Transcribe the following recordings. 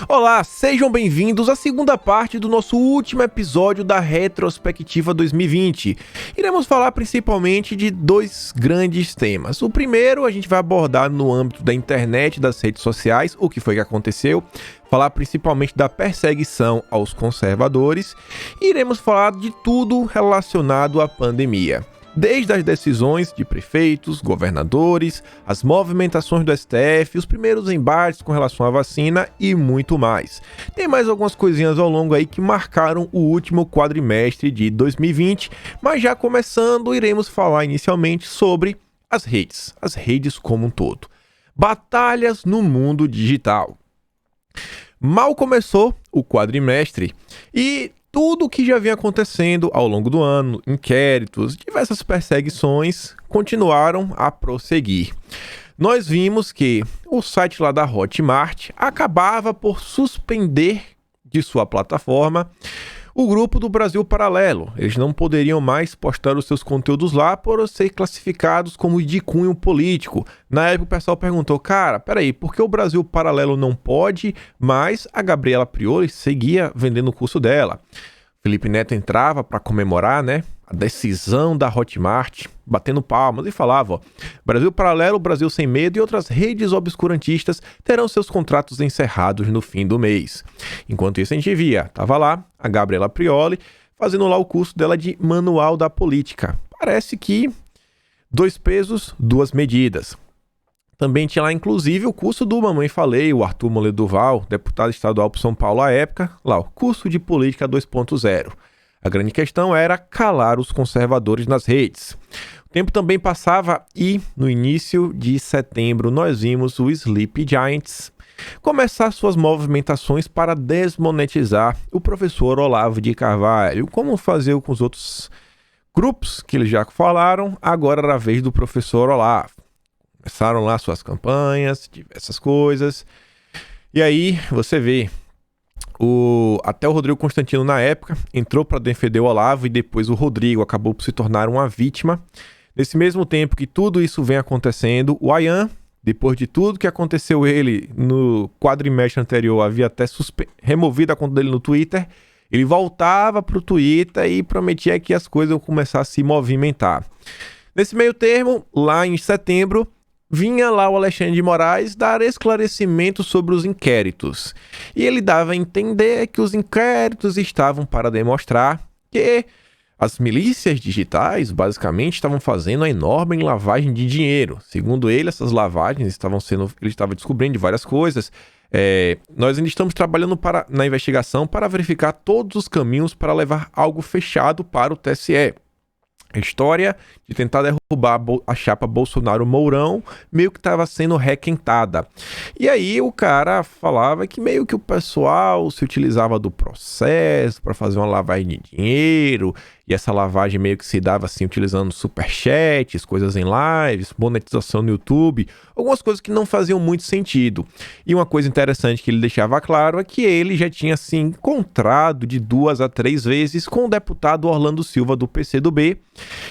Olá, sejam bem-vindos à segunda parte do nosso último episódio da Retrospectiva 2020. Iremos falar principalmente de dois grandes temas. O primeiro a gente vai abordar no âmbito da internet e das redes sociais, o que foi que aconteceu, falar principalmente da perseguição aos conservadores e iremos falar de tudo relacionado à pandemia. Desde as decisões de prefeitos, governadores, as movimentações do STF, os primeiros embates com relação à vacina e muito mais. Tem mais algumas coisinhas ao longo aí que marcaram o último quadrimestre de 2020, mas já começando, iremos falar inicialmente sobre as redes como um todo. Batalhas no mundo digital. Mal começou o quadrimestre e tudo o que já vinha acontecendo ao longo do ano, inquéritos, diversas perseguições, continuaram a prosseguir. Nós vimos que o site lá da Hotmart acabava por suspender de sua plataforma o grupo do Brasil Paralelo. Eles não poderiam mais postar os seus conteúdos lá por ser classificados como de cunho político. Na época o pessoal perguntou, cara, peraí, por que o Brasil Paralelo não pode, mas a Gabriela Prioli seguia vendendo o curso dela? Felipe Neto entrava para comemorar, a decisão da Hotmart, batendo palmas e falava, Brasil Paralelo, Brasil Sem Medo e outras redes obscurantistas terão seus contratos encerrados no fim do mês. Enquanto isso a gente via, tava lá a Gabriela Prioli fazendo lá o curso dela de Manual da Política. Parece que 2 pesos, 2 medidas. Também tinha lá, inclusive, o curso do Mamãe Falei, o Arthur Moledoval, deputado estadual por São Paulo à época, lá o curso de Política 2.0. A grande questão era calar os conservadores nas redes. O tempo também passava e, no início de setembro, nós vimos o Sleep Giants começar suas movimentações para desmonetizar o professor Olavo de Carvalho. Como fazer com os outros grupos que eles já falaram, agora era a vez do professor Olavo. Começaram lá suas campanhas, diversas coisas. E aí você vê, até o Rodrigo Constantino na época entrou para defender o Olavo e depois o Rodrigo acabou por se tornar uma vítima. Nesse mesmo tempo que tudo isso vem acontecendo, o Ayan, depois de tudo que aconteceu ele no quadrimestre anterior, havia até removido a conta dele no Twitter, ele voltava para o Twitter e prometia que as coisas iam começar a se movimentar. Nesse meio termo, lá em setembro, vinha lá o Alexandre de Moraes dar esclarecimento sobre os inquéritos. E ele dava a entender que os inquéritos estavam para demonstrar que as milícias digitais, basicamente, estavam fazendo uma enorme lavagem de dinheiro. Segundo ele, essas lavagens ele estava descobrindo várias coisas. Nós ainda estamos trabalhando na investigação para verificar todos os caminhos para levar algo fechado para o TSE. A história de tentar derrubar a chapa Bolsonaro-Mourão meio que estava sendo requentada. E aí o cara falava que meio que o pessoal se utilizava do processo para fazer uma lavagem de dinheiro. E essa lavagem meio que se dava assim, utilizando superchats, coisas em lives, monetização no YouTube, algumas coisas que não faziam muito sentido. E uma coisa interessante que ele deixava claro é que ele já tinha se encontrado de 2 a 3 vezes com o deputado Orlando Silva do PCdoB,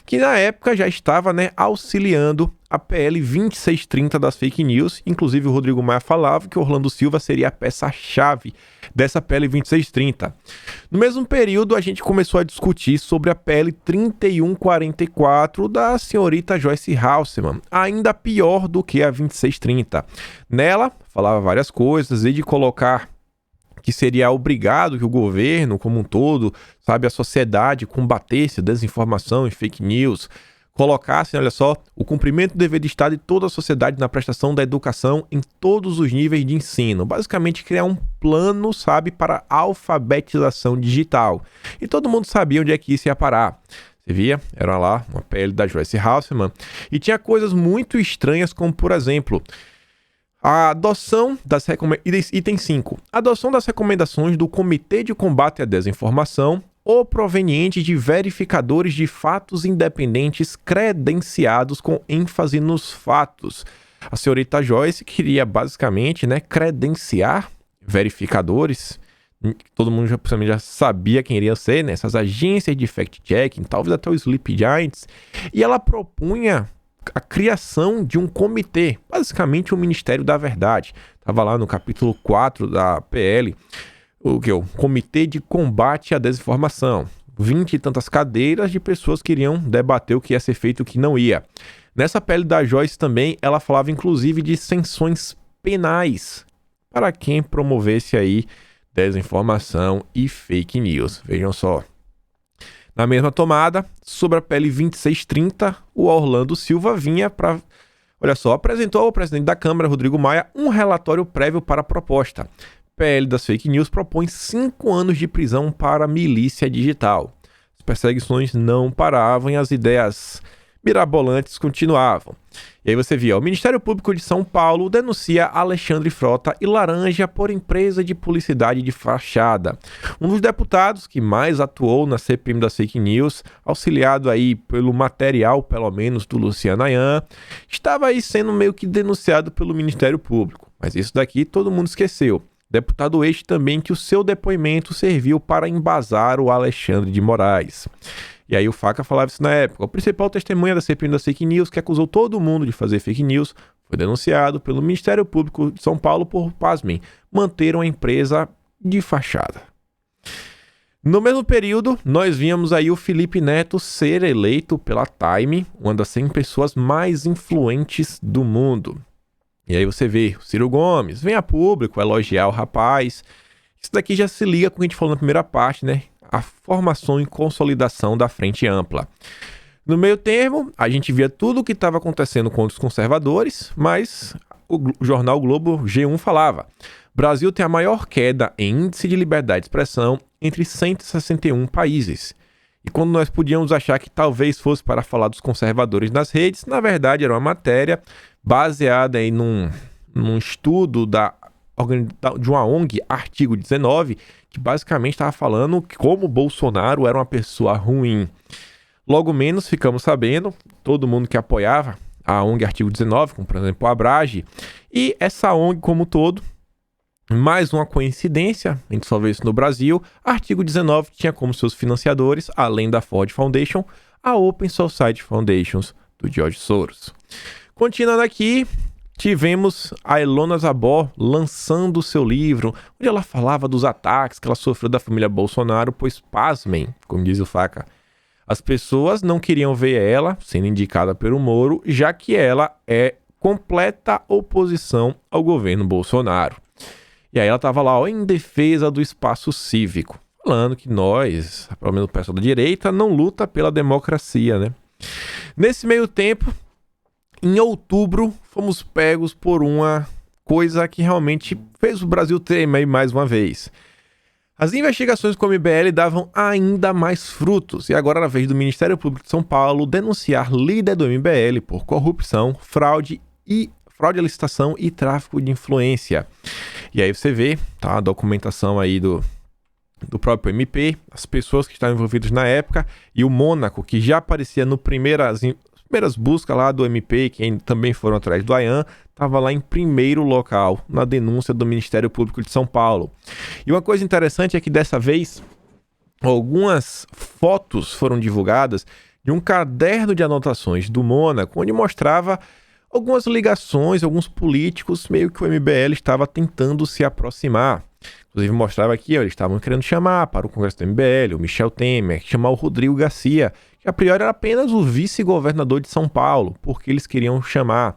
que na época já estava auxiliando a PL 2630 das fake news. Inclusive o Rodrigo Maia falava que o Orlando Silva seria a peça-chave dessa PL 2630. No mesmo período, a gente começou a discutir sobre a PL 3144 da senhorita Joyce Hasselmann, ainda pior do que a 2630. Nela, falava várias coisas, e de colocar que seria obrigado que o governo como um todo, a sociedade combatesse desinformação e fake news, colocassem, olha só, o cumprimento do dever de Estado e toda a sociedade na prestação da educação em todos os níveis de ensino. Basicamente, criar um plano, para alfabetização digital. E todo mundo sabia onde é que isso ia parar. Você via? Era lá uma PL da Joyce Hasselmann. E tinha coisas muito estranhas, como, por exemplo, a adoção das recomendações... Item 5. Adoção das recomendações do Comitê de Combate à Desinformação ou proveniente de verificadores de fatos independentes credenciados com ênfase nos fatos. A senhorita Joyce queria basicamente credenciar verificadores. Todo mundo já sabia quem iria ser, essas agências de fact-checking, talvez até o Sleep Giants. E ela propunha a criação de um comitê, basicamente o Ministério da Verdade. Estava lá no capítulo 4 da PL, o Comitê de Combate à Desinformação. 20 e tantas cadeiras de pessoas que iriam debater o que ia ser feito e o que não ia. Nessa PL da Joyce também, ela falava inclusive de sanções penais para quem promovesse aí desinformação e fake news. Vejam só. Na mesma tomada, sobre a PL 2630, o Orlando Silva vinha para... Olha só, apresentou ao presidente da Câmara, Rodrigo Maia, um relatório prévio para a proposta. PL das fake news propõe 5 anos de prisão para milícia digital. As perseguições não paravam e as ideias mirabolantes continuavam. E aí você via, o Ministério Público de São Paulo denuncia Alexandre Frota e Laranja por empresa de publicidade de fachada. Um dos deputados que mais atuou na CPM das fake news, auxiliado aí pelo material, pelo menos, do Luciano Ayan, estava aí sendo meio que denunciado pelo Ministério Público. Mas isso daqui todo mundo esqueceu. Deputado este também que o seu depoimento serviu para embasar o Alexandre de Moraes. E aí o Faca falava isso na época. O principal testemunha da CPI das fake news, que acusou todo mundo de fazer fake news, foi denunciado pelo Ministério Público de São Paulo por, pasmem, manter uma empresa de fachada. No mesmo período, nós víamos aí o Felipe Neto ser eleito pela Time, uma das 100 pessoas mais influentes do mundo. E aí você vê o Ciro Gomes, vem a público elogiar o rapaz. Isso daqui já se liga com o que a gente falou na primeira parte, né? A formação e consolidação da Frente Ampla. No meio termo, a gente via tudo o que estava acontecendo contra os conservadores, mas o jornal Globo G1 falava: Brasil tem a maior queda em índice de liberdade de expressão entre 161 países. E quando nós podíamos achar que talvez fosse para falar dos conservadores nas redes, na verdade era uma matéria baseada aí num estudo de uma ONG, Artigo 19, que basicamente estava falando como Bolsonaro era uma pessoa ruim. Logo menos ficamos sabendo, todo mundo que apoiava a ONG Artigo 19, como por exemplo o Abrage, e essa ONG como um todo, mais uma coincidência, a gente só vê isso no Brasil, Artigo 19 tinha como seus financiadores, além da Ford Foundation, a Open Society Foundations do George Soros. Continuando aqui, tivemos a Ilona Zabor lançando seu livro, onde ela falava dos ataques que ela sofreu da família Bolsonaro, pois, pasmem, como diz o Faca, as pessoas não queriam ver ela sendo indicada pelo Moro, já que ela é completa oposição ao governo Bolsonaro. E aí ela estava lá, ó, em defesa do espaço cívico, falando que nós, pelo menos o pessoal da direita, não luta pela democracia, né? Nesse meio tempo, em outubro, fomos pegos por uma coisa que realmente fez o Brasil tremer mais uma vez. As investigações com o MBL davam ainda mais frutos, e agora era a vez do Ministério Público de São Paulo denunciar líder do MBL por corrupção, fraude à licitação e tráfico de influência. E aí você vê, tá, a documentação aí do próprio MP, as pessoas que estavam envolvidas na época, e o Mônaco, que já aparecia no primeiras buscas lá do MP, que também foram atrás do Ayan, estava lá em primeiro local na denúncia do Ministério Público de São Paulo. E uma coisa interessante é que dessa vez algumas fotos foram divulgadas de um caderno de anotações do Mônaco, onde mostrava algumas ligações, alguns políticos meio que o MBL estava tentando se aproximar. Inclusive mostrava aqui, ó, eles estavam querendo chamar para o Congresso do MBL, o Michel Temer, chamar o Rodrigo Garcia, que a priori era apenas o vice-governador de São Paulo, porque eles queriam chamar.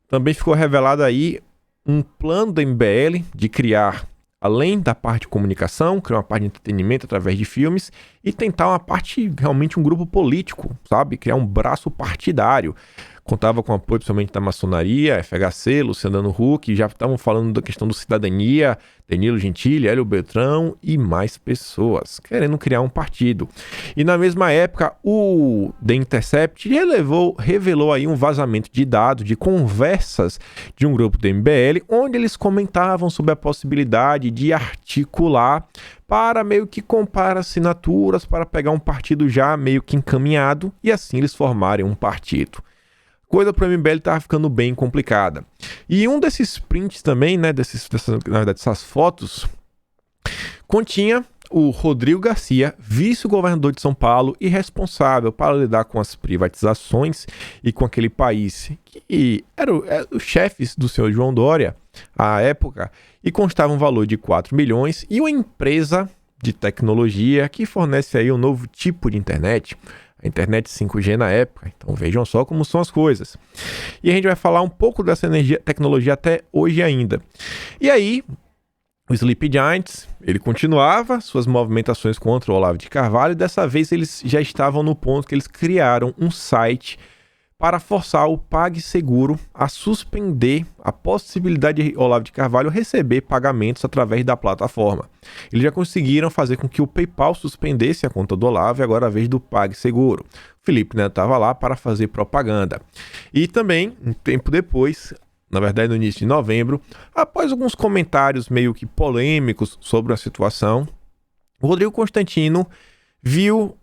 Também ficou revelado aí um plano do MBL de criar, além da parte de comunicação, criar uma parte de entretenimento através de filmes e tentar uma parte, realmente um grupo político, sabe? Criar um braço partidário. Contava com apoio principalmente da maçonaria, FHC, Luciano Huck, já estavam falando da questão do cidadania, Danilo Gentili, Hélio Beltrão e mais pessoas, querendo criar um partido. E na mesma época, o The Intercept revelou aí um vazamento de dados, de conversas de um grupo do MBL, onde eles comentavam sobre a possibilidade de articular para meio que comprar assinaturas, para pegar um partido já meio que encaminhado e assim eles formarem um partido. Coisa para o MBL estava ficando bem complicada. E um desses prints também, né, dessas fotos, continha o Rodrigo Garcia, vice-governador de São Paulo e responsável para lidar com as privatizações e com aquele país que eram os chefes do senhor João Dória à época, e constava um valor de 4 milhões, e uma empresa de tecnologia que fornece aí um novo tipo de internet, a internet 5G na época. Então vejam só como são as coisas. E a gente vai falar um pouco dessa tecnologia até hoje ainda. E aí, o Sleepy Giants, ele continuava suas movimentações contra o Olavo de Carvalho, e dessa vez eles já estavam no ponto que eles criaram um site para forçar o PagSeguro a suspender a possibilidade de Olavo de Carvalho receber pagamentos através da plataforma. Eles já conseguiram fazer com que o PayPal suspendesse a conta do Olavo, e agora a vez do PagSeguro. O Felipe Neto estava lá para fazer propaganda. E também, um tempo depois, na verdade no início de novembro, após alguns comentários meio que polêmicos sobre a situação, o Rodrigo Constantino viu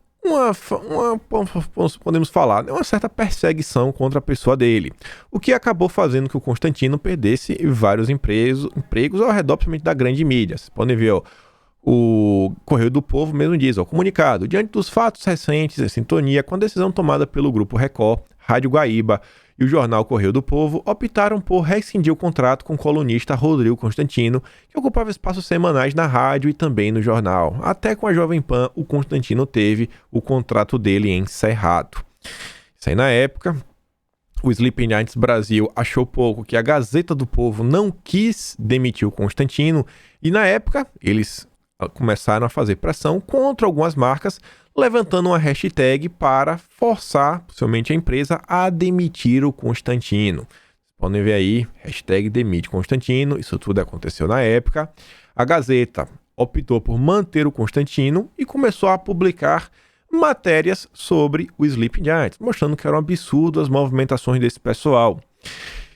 podemos falar, uma certa perseguição contra a pessoa dele, o que acabou fazendo que o Constantino perdesse vários empregos ao redor, principalmente da grande mídia. Vocês podem ver, o Correio do Povo mesmo diz, comunicado: diante dos fatos recentes em sintonia com a decisão tomada pelo Grupo Record, Rádio Guaíba e o jornal Correio do Povo, optaram por rescindir o contrato com o colunista Rodrigo Constantino, que ocupava espaços semanais na rádio e também no jornal. Até com a Jovem Pan, o Constantino teve o contrato dele encerrado. Isso aí na época, o Sleeping Giants Brasil achou pouco que a Gazeta do Povo não quis demitir o Constantino, e na época eles começaram a fazer pressão contra algumas marcas, levantando uma hashtag para forçar, possivelmente, a empresa a demitir o Constantino. Vocês podem ver aí, hashtag demite Constantino, isso tudo aconteceu na época. A Gazeta optou por manter o Constantino e começou a publicar matérias sobre o Sleeping Giants, mostrando que era um absurdo as movimentações desse pessoal.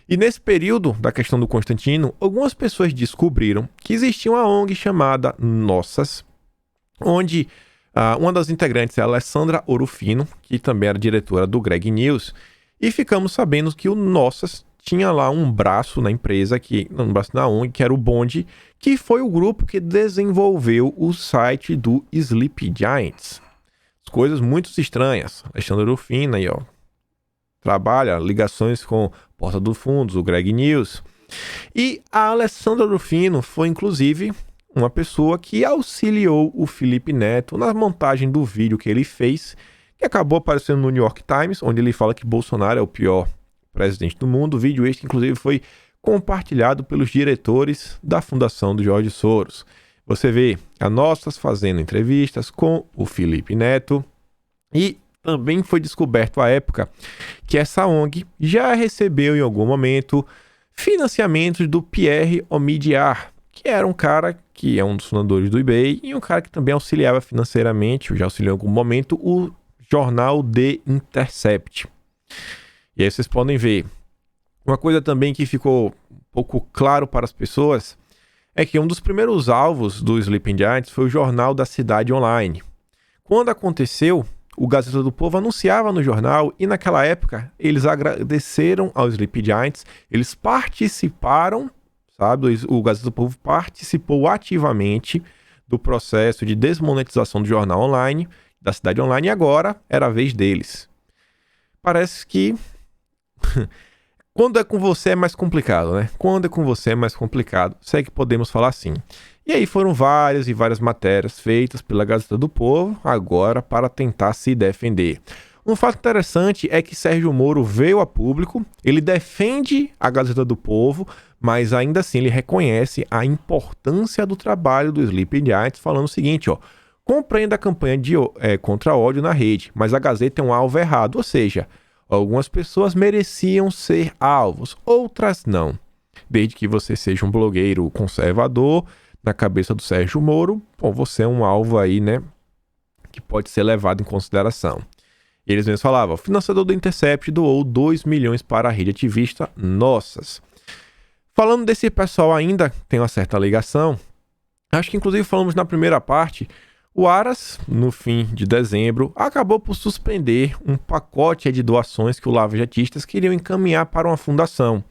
E nesse período da questão do Constantino, algumas pessoas descobriram que existia uma ONG chamada Nossas, onde uma das integrantes é a Alessandra Orofino, que também era diretora do Greg News, e ficamos sabendo que o Nossas tinha lá um braço na empresa, um braço na ONG, que era o Bond, que foi o grupo que desenvolveu o site do Sleepy Giants. Coisas muito estranhas. Alessandra Orofino aí, trabalha ligações com Porta dos Fundos, o Greg News. E a Alessandra Orofino foi, inclusive, uma pessoa que auxiliou o Felipe Neto na montagem do vídeo que ele fez, que acabou aparecendo no New York Times, onde ele fala que Bolsonaro é o pior presidente do mundo. O vídeo este, inclusive, foi compartilhado pelos diretores da Fundação do Jorge Soros. Você vê a Nossas fazendo entrevistas com o Felipe Neto, e também foi descoberto à época que essa ONG já recebeu em algum momento financiamentos do Pierre Omidyar, que era um cara que é um dos fundadores do eBay e um cara que também auxiliava financeiramente, ou já auxiliou em algum momento, o jornal The Intercept. E aí vocês podem ver. Uma coisa também que ficou um pouco claro para as pessoas é que um dos primeiros alvos do Sleeping Giants foi o Jornal da Cidade Online. Quando aconteceu, o Gazeta do Povo anunciava no jornal, e naquela época eles agradeceram ao Sleepy Giants, eles participaram, sabe? O Gazeta do Povo participou ativamente do processo de desmonetização do jornal online, da Cidade Online, e agora era a vez deles. Parece que quando é com você é mais complicado, né? Quando é com você é mais complicado. Se é que podemos falar assim. E aí foram várias e várias matérias feitas pela Gazeta do Povo, agora para tentar se defender. Um fato interessante é que Sérgio Moro veio a público, ele defende a Gazeta do Povo, mas ainda assim ele reconhece a importância do trabalho do Sleeping Giants, falando o seguinte, compreenda a campanha contra ódio na rede, mas a Gazeta é um alvo errado, ou seja, algumas pessoas mereciam ser alvos, outras não. Desde que você seja um blogueiro conservador, na cabeça do Sérgio Moro, você é um alvo aí, né, que pode ser levado em consideração. E eles mesmos falavam, o financiador do Intercept doou 2 milhões para a rede ativista Nossas. Falando desse pessoal ainda, tem uma certa ligação. Acho que inclusive falamos na primeira parte, o Aras, no fim de dezembro, acabou por suspender um pacote de doações que os lava-jatistas queriam encaminhar para uma fundação.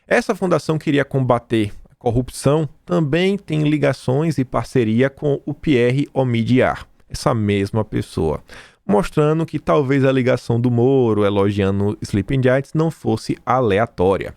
Essa fundação queria combater a corrupção também tem ligações e parceria com o Pierre Omidyar, essa mesma pessoa, mostrando que talvez a ligação do Moro elogiando Sleeping Giants não fosse aleatória.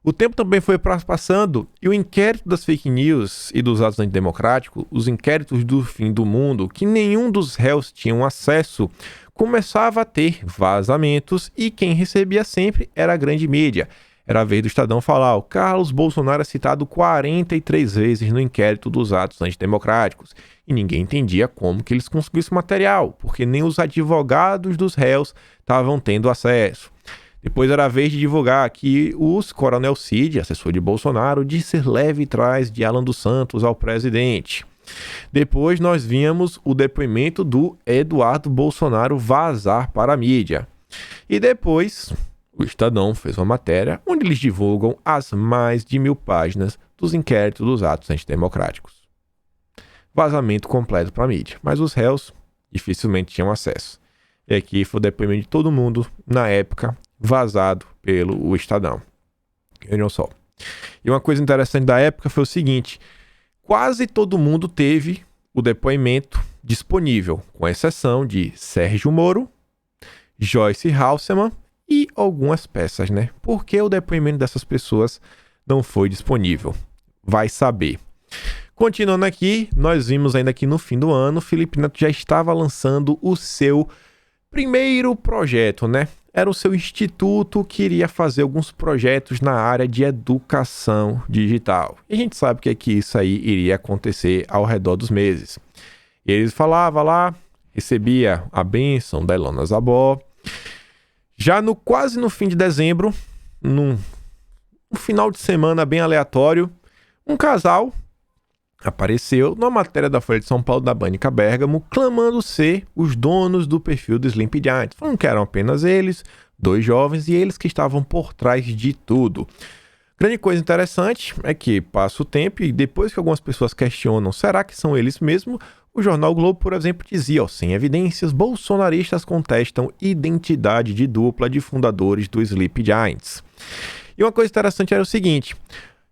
O tempo também foi passando e o inquérito das fake news e dos atos antidemocráticos, os inquéritos do fim do mundo, que nenhum dos réus tinham acesso, começava a ter vazamentos e quem recebia sempre era a grande mídia. Era a vez do Estadão falar: o Carlos Bolsonaro é citado 43 vezes no inquérito dos atos antidemocráticos. E ninguém entendia como que eles conseguiram esse material, porque nem os advogados dos réus estavam tendo acesso. Depois era a vez de divulgar que o Coronel Cid, assessor de Bolsonaro, disse leve trás de Alan dos Santos ao presidente. Depois nós víamos o depoimento do Eduardo Bolsonaro vazar para a mídia. E depois o Estadão fez uma matéria onde eles divulgam as mais de 1000 páginas dos inquéritos dos atos antidemocráticos. Vazamento completo para a mídia, mas os réus dificilmente tinham acesso. E aqui foi o depoimento de todo mundo na época, vazado pelo Estadão. Vejam só. E uma coisa interessante da época foi o seguinte: quase todo mundo teve o depoimento disponível, com exceção de Sérgio Moro, Joyce Halsemann e algumas peças, né? Por que o depoimento dessas pessoas não foi disponível? Vai saber. Continuando aqui, nós vimos ainda que no fim do ano, Felipe Neto já estava lançando o seu primeiro projeto, né? Era o seu instituto que iria fazer alguns projetos na área de educação digital. E a gente sabe que isso aí iria acontecer ao redor dos meses. E eles falavam lá, recebia a bênção da Ilona Zabó. Já quase no fim de dezembro, num final de semana bem aleatório, um casal apareceu numa matéria da Folha de São Paulo da Bânica Bérgamo, clamando ser os donos do perfil do Sleeping Giants. Falando que eram apenas eles, 2 jovens, e eles que estavam por trás de tudo. Grande coisa interessante é que passa o tempo e depois que algumas pessoas questionam, será que são eles mesmo? O jornal Globo, por exemplo, dizia, sem evidências, bolsonaristas contestam identidade de dupla de fundadores do Sleeping Giants. E uma coisa interessante era o seguinte: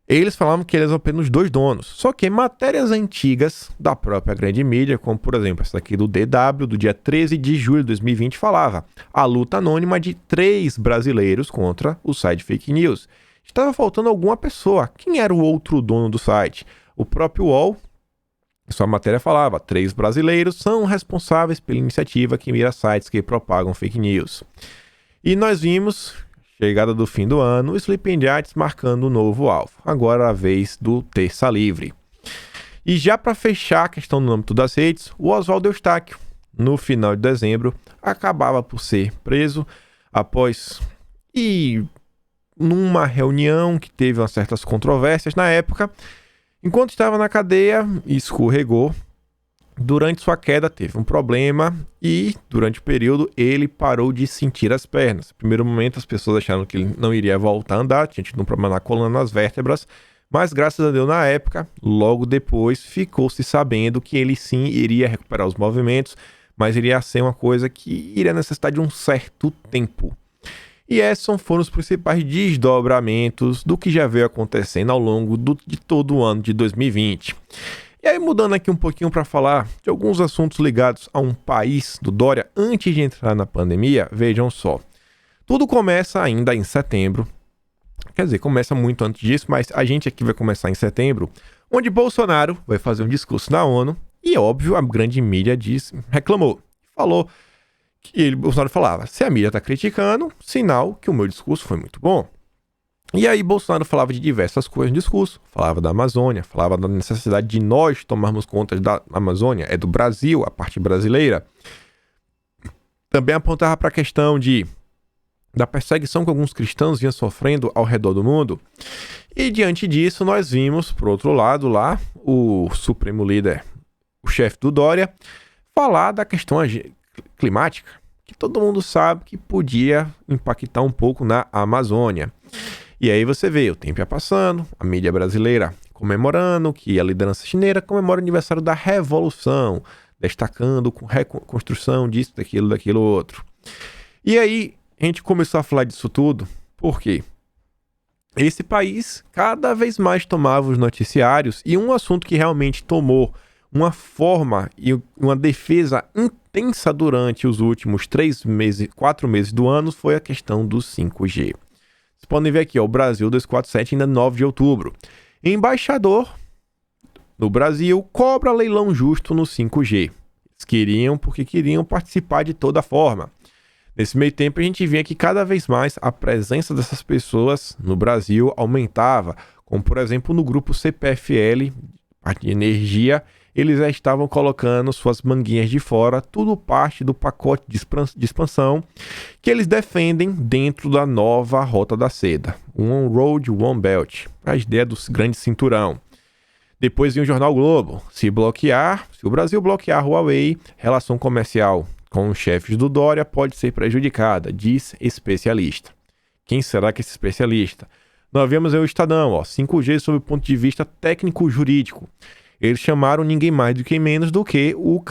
eles falavam que eles eram apenas 2 donos. Só que matérias antigas da própria grande mídia, como por exemplo essa daqui do DW, do dia 13 de julho de 2020, falava a luta anônima de 3 brasileiros contra o site fake news. Estava faltando alguma pessoa. Quem era o outro dono do site? O próprio UOL, em sua matéria, falava: 3 brasileiros são responsáveis pela iniciativa que mira sites que propagam fake news. E nós vimos, chegada do fim do ano, o Sleeping Giants marcando um novo alvo. Agora a vez do Terça Livre. E já para fechar a questão no âmbito das redes, o Oswaldo Eustáquio, no final de dezembro, acabava por ser preso após numa reunião que teve umas certas controvérsias na época. Enquanto estava na cadeia, escorregou. Durante sua queda teve um problema e, durante o período, ele parou de sentir as pernas. No primeiro momento, as pessoas acharam que ele não iria voltar a andar, tinha tido um problema na coluna, nas vértebras, mas graças a Deus, na época, logo depois, ficou-se sabendo que ele sim iria recuperar os movimentos, mas iria ser uma coisa que iria necessitar de um certo tempo. E esses foram os principais desdobramentos do que já veio acontecendo ao longo de todo o ano de 2020. E aí, mudando aqui um pouquinho para falar de alguns assuntos ligados a um país do Dória antes de entrar na pandemia, vejam só. Tudo começa ainda em setembro. Quer dizer, começa muito antes disso, mas a gente aqui vai começar em setembro, onde Bolsonaro vai fazer um discurso na ONU e, óbvio, a grande mídia reclamou. Falou que Bolsonaro falava: se a mídia está criticando, sinal que o meu discurso foi muito bom. E aí Bolsonaro falava de diversas coisas no discurso, falava da Amazônia, falava da necessidade de nós tomarmos conta da Amazônia, é do Brasil, a parte brasileira. Também apontava para a questão da perseguição que alguns cristãos vinham sofrendo ao redor do mundo. E diante disso nós vimos, por outro lado lá, o supremo líder, o chefe do Dória, falar da questão climática, que todo mundo sabe que podia impactar um pouco na Amazônia. E aí você vê, o tempo ia passando, a mídia brasileira comemorando que a liderança chinesa comemora o aniversário da Revolução, destacando com reconstrução disso, daquilo outro. E aí a gente começou a falar disso tudo, por quê? esse país cada vez mais tomava os noticiários, e um assunto que realmente tomou uma forma e uma defesa intensa durante os últimos 4 meses do ano foi a questão do 5G. Vocês podem ver aqui, ó, o Brasil 247, ainda 9 de outubro. Embaixador no Brasil cobra leilão justo no 5G. Eles queriam porque queriam participar de toda forma. Nesse meio tempo, a gente via que cada vez mais a presença dessas pessoas no Brasil aumentava, como por exemplo no grupo CPFL, parte de energia, eles já estavam colocando suas manguinhas de fora, tudo parte do pacote de expansão que eles defendem dentro da nova Rota da Seda, One Road, One Belt, a ideia do grande cinturão. Depois vinha o Jornal Globo, se o Brasil bloquear a Huawei, relação comercial com os chefes do Dória pode ser prejudicada, diz especialista. Quem será que é esse especialista? Nós vemos aí o Estadão, 5G sob o ponto de vista técnico-jurídico. Eles chamaram ninguém mais do que menos do que o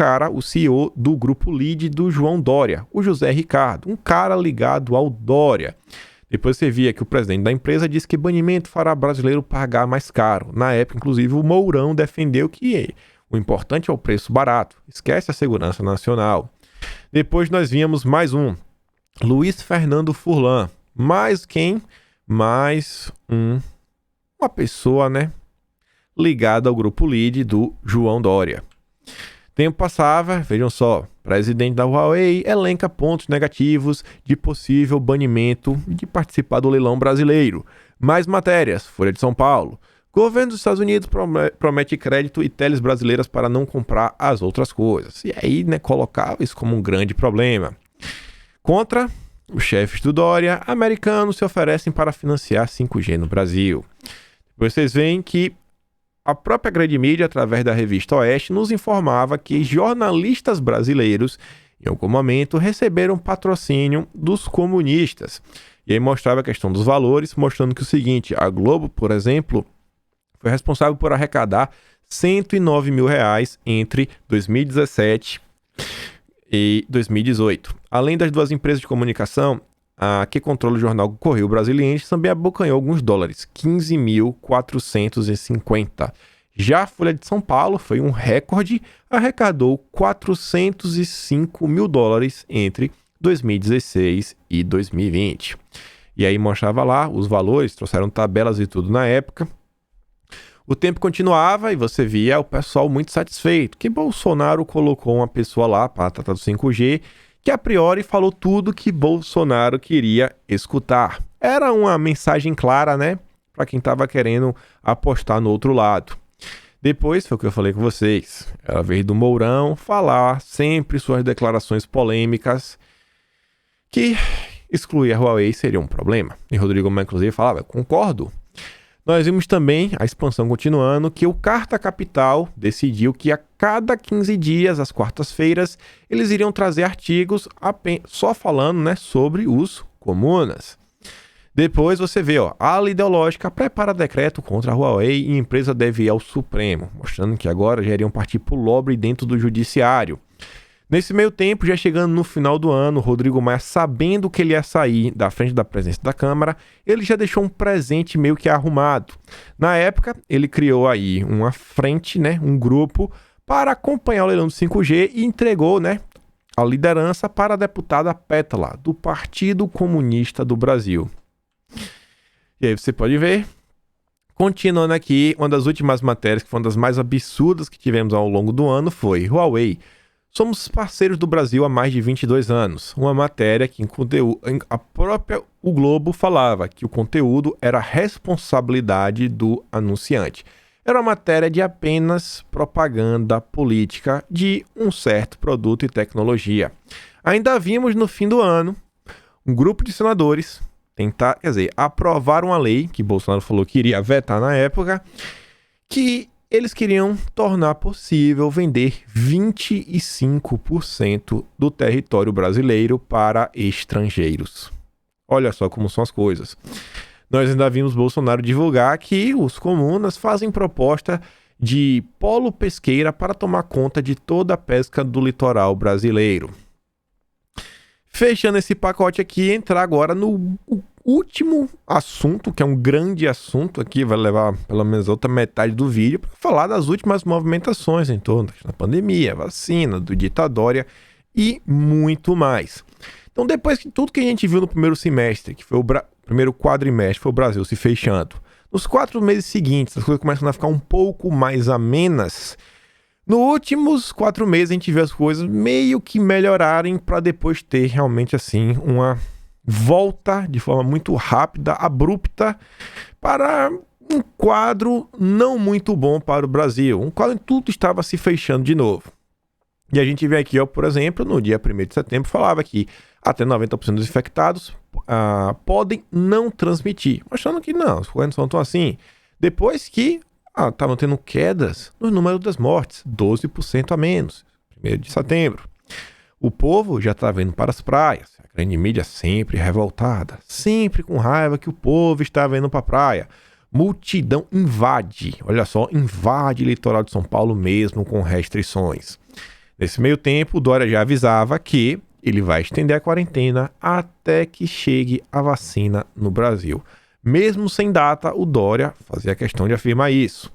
CEO do grupo lead do João Dória, o José Ricardo, um cara ligado ao Dória. Depois você via que o presidente da empresa disse que banimento fará brasileiro pagar mais caro. Na época, inclusive, o Mourão defendeu que o importante é o preço barato, esquece a segurança nacional. Depois nós víamos mais um, Luiz Fernando Furlan. Mais quem? Mais uma pessoa, né, ligada ao grupo lead do João Dória. Tempo passava, vejam só, presidente da Huawei elenca pontos negativos de possível banimento de participar do leilão brasileiro. Mais matérias, Folha de São Paulo. Governo dos Estados Unidos promete crédito e teles brasileiras para não comprar as outras coisas. E aí, né, colocava isso como um grande problema. Contra os chefes do Dória, americanos se oferecem para financiar 5G no Brasil. Depois vocês veem que a própria grande mídia, através da revista Oeste, nos informava que jornalistas brasileiros, em algum momento, receberam patrocínio dos comunistas. E aí mostrava a questão dos valores, mostrando que o seguinte, a Globo, por exemplo, foi responsável por arrecadar R$109 mil entre 2017 e 2018. Além das duas empresas de comunicação, a que controla o jornal Correio Brasiliense também abocanhou alguns dólares, 15.450. Já a Folha de São Paulo foi um recorde, arrecadou 405 mil dólares entre 2016 e 2020. E aí mostrava lá os valores, trouxeram tabelas e tudo na época. O tempo continuava e você via o pessoal muito satisfeito, que Bolsonaro colocou uma pessoa lá para tratar do 5G, que a priori falou tudo que Bolsonaro queria escutar. Era uma mensagem clara, né, para quem estava querendo apostar no outro lado. Depois, foi o que eu falei com vocês, era a vez do Mourão falar sempre suas declarações polêmicas, que excluir a Huawei seria um problema. E Rodrigo Maia, inclusive, falava, eu concordo. Nós vimos também, a expansão continuando, que o Carta Capital decidiu que a cada 15 dias, às quartas-feiras, eles iriam trazer artigos só falando, né, sobre os comunas. Depois você vê, a ala ideológica prepara decreto contra a Huawei e a empresa deve ir ao Supremo, mostrando que agora já iriam partir para o lobby dentro do judiciário. Nesse meio tempo, já chegando no final do ano, Rodrigo Maia, sabendo que ele ia sair da frente da presidência da Câmara, ele já deixou um presente meio que arrumado. Na época, ele criou aí uma frente, né, um grupo, para acompanhar o leilão do 5G e entregou, né, a liderança para a deputada Pétala, do Partido Comunista do Brasil. E aí você pode ver, continuando aqui, uma das últimas matérias, que foi uma das mais absurdas que tivemos ao longo do ano, foi Huawei. Somos parceiros do Brasil há mais de 22 anos. Uma matéria que o Globo falava que o conteúdo era responsabilidade do anunciante. Era uma matéria de apenas propaganda política de um certo produto e tecnologia. Ainda vimos no fim do ano um grupo de senadores aprovar uma lei que Bolsonaro falou que iria vetar na época, que eles queriam tornar possível vender 25% do território brasileiro para estrangeiros. Olha só como são as coisas. Nós ainda vimos Bolsonaro divulgar que os comunas fazem proposta de polo pesqueira para tomar conta de toda a pesca do litoral brasileiro. Fechando esse pacote aqui, entrar agora no último assunto, que é um grande assunto aqui, vai levar pelo menos outra metade do vídeo, para falar das últimas movimentações em torno da pandemia, vacina, do Ditadoria e muito mais. Então, depois que tudo que a gente viu no primeiro semestre, que foi o primeiro quadrimestre, foi o Brasil se fechando, nos 4 meses seguintes, as coisas começam a ficar um pouco mais amenas. Nos últimos 4 meses, a gente vê as coisas meio que melhorarem para depois ter realmente assim uma volta de forma muito rápida, abrupta, para um quadro não muito bom para o Brasil. Um quadro em que tudo estava se fechando de novo. E a gente vê aqui, ó, por exemplo, no dia 1º de setembro, falava que até 90% dos infectados podem não transmitir. Mostrando que não, as coisas não são tão assim. Depois que estavam tendo quedas no número das mortes, 12% a menos, 1º de setembro. O povo já estava indo para as praias, a grande mídia sempre revoltada, sempre com raiva que o povo estava indo para a praia. Multidão invade, olha só, invade o litoral de São Paulo mesmo com restrições. Nesse meio tempo, o Dória já avisava que ele vai estender a quarentena até que chegue a vacina no Brasil. Mesmo sem data, o Dória fazia questão de afirmar isso.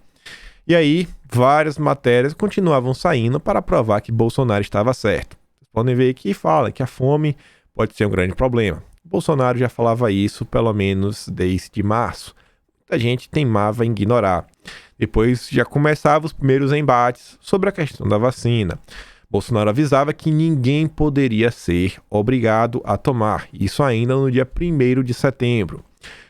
E aí, várias matérias continuavam saindo para provar que Bolsonaro estava certo. Vocês podem ver que fala que a fome pode ser um grande problema. Bolsonaro já falava isso pelo menos desde março. Muita gente teimava em ignorar. Depois já começavam os primeiros embates sobre a questão da vacina. Bolsonaro avisava que ninguém poderia ser obrigado a tomar. Isso ainda no dia 1º de setembro.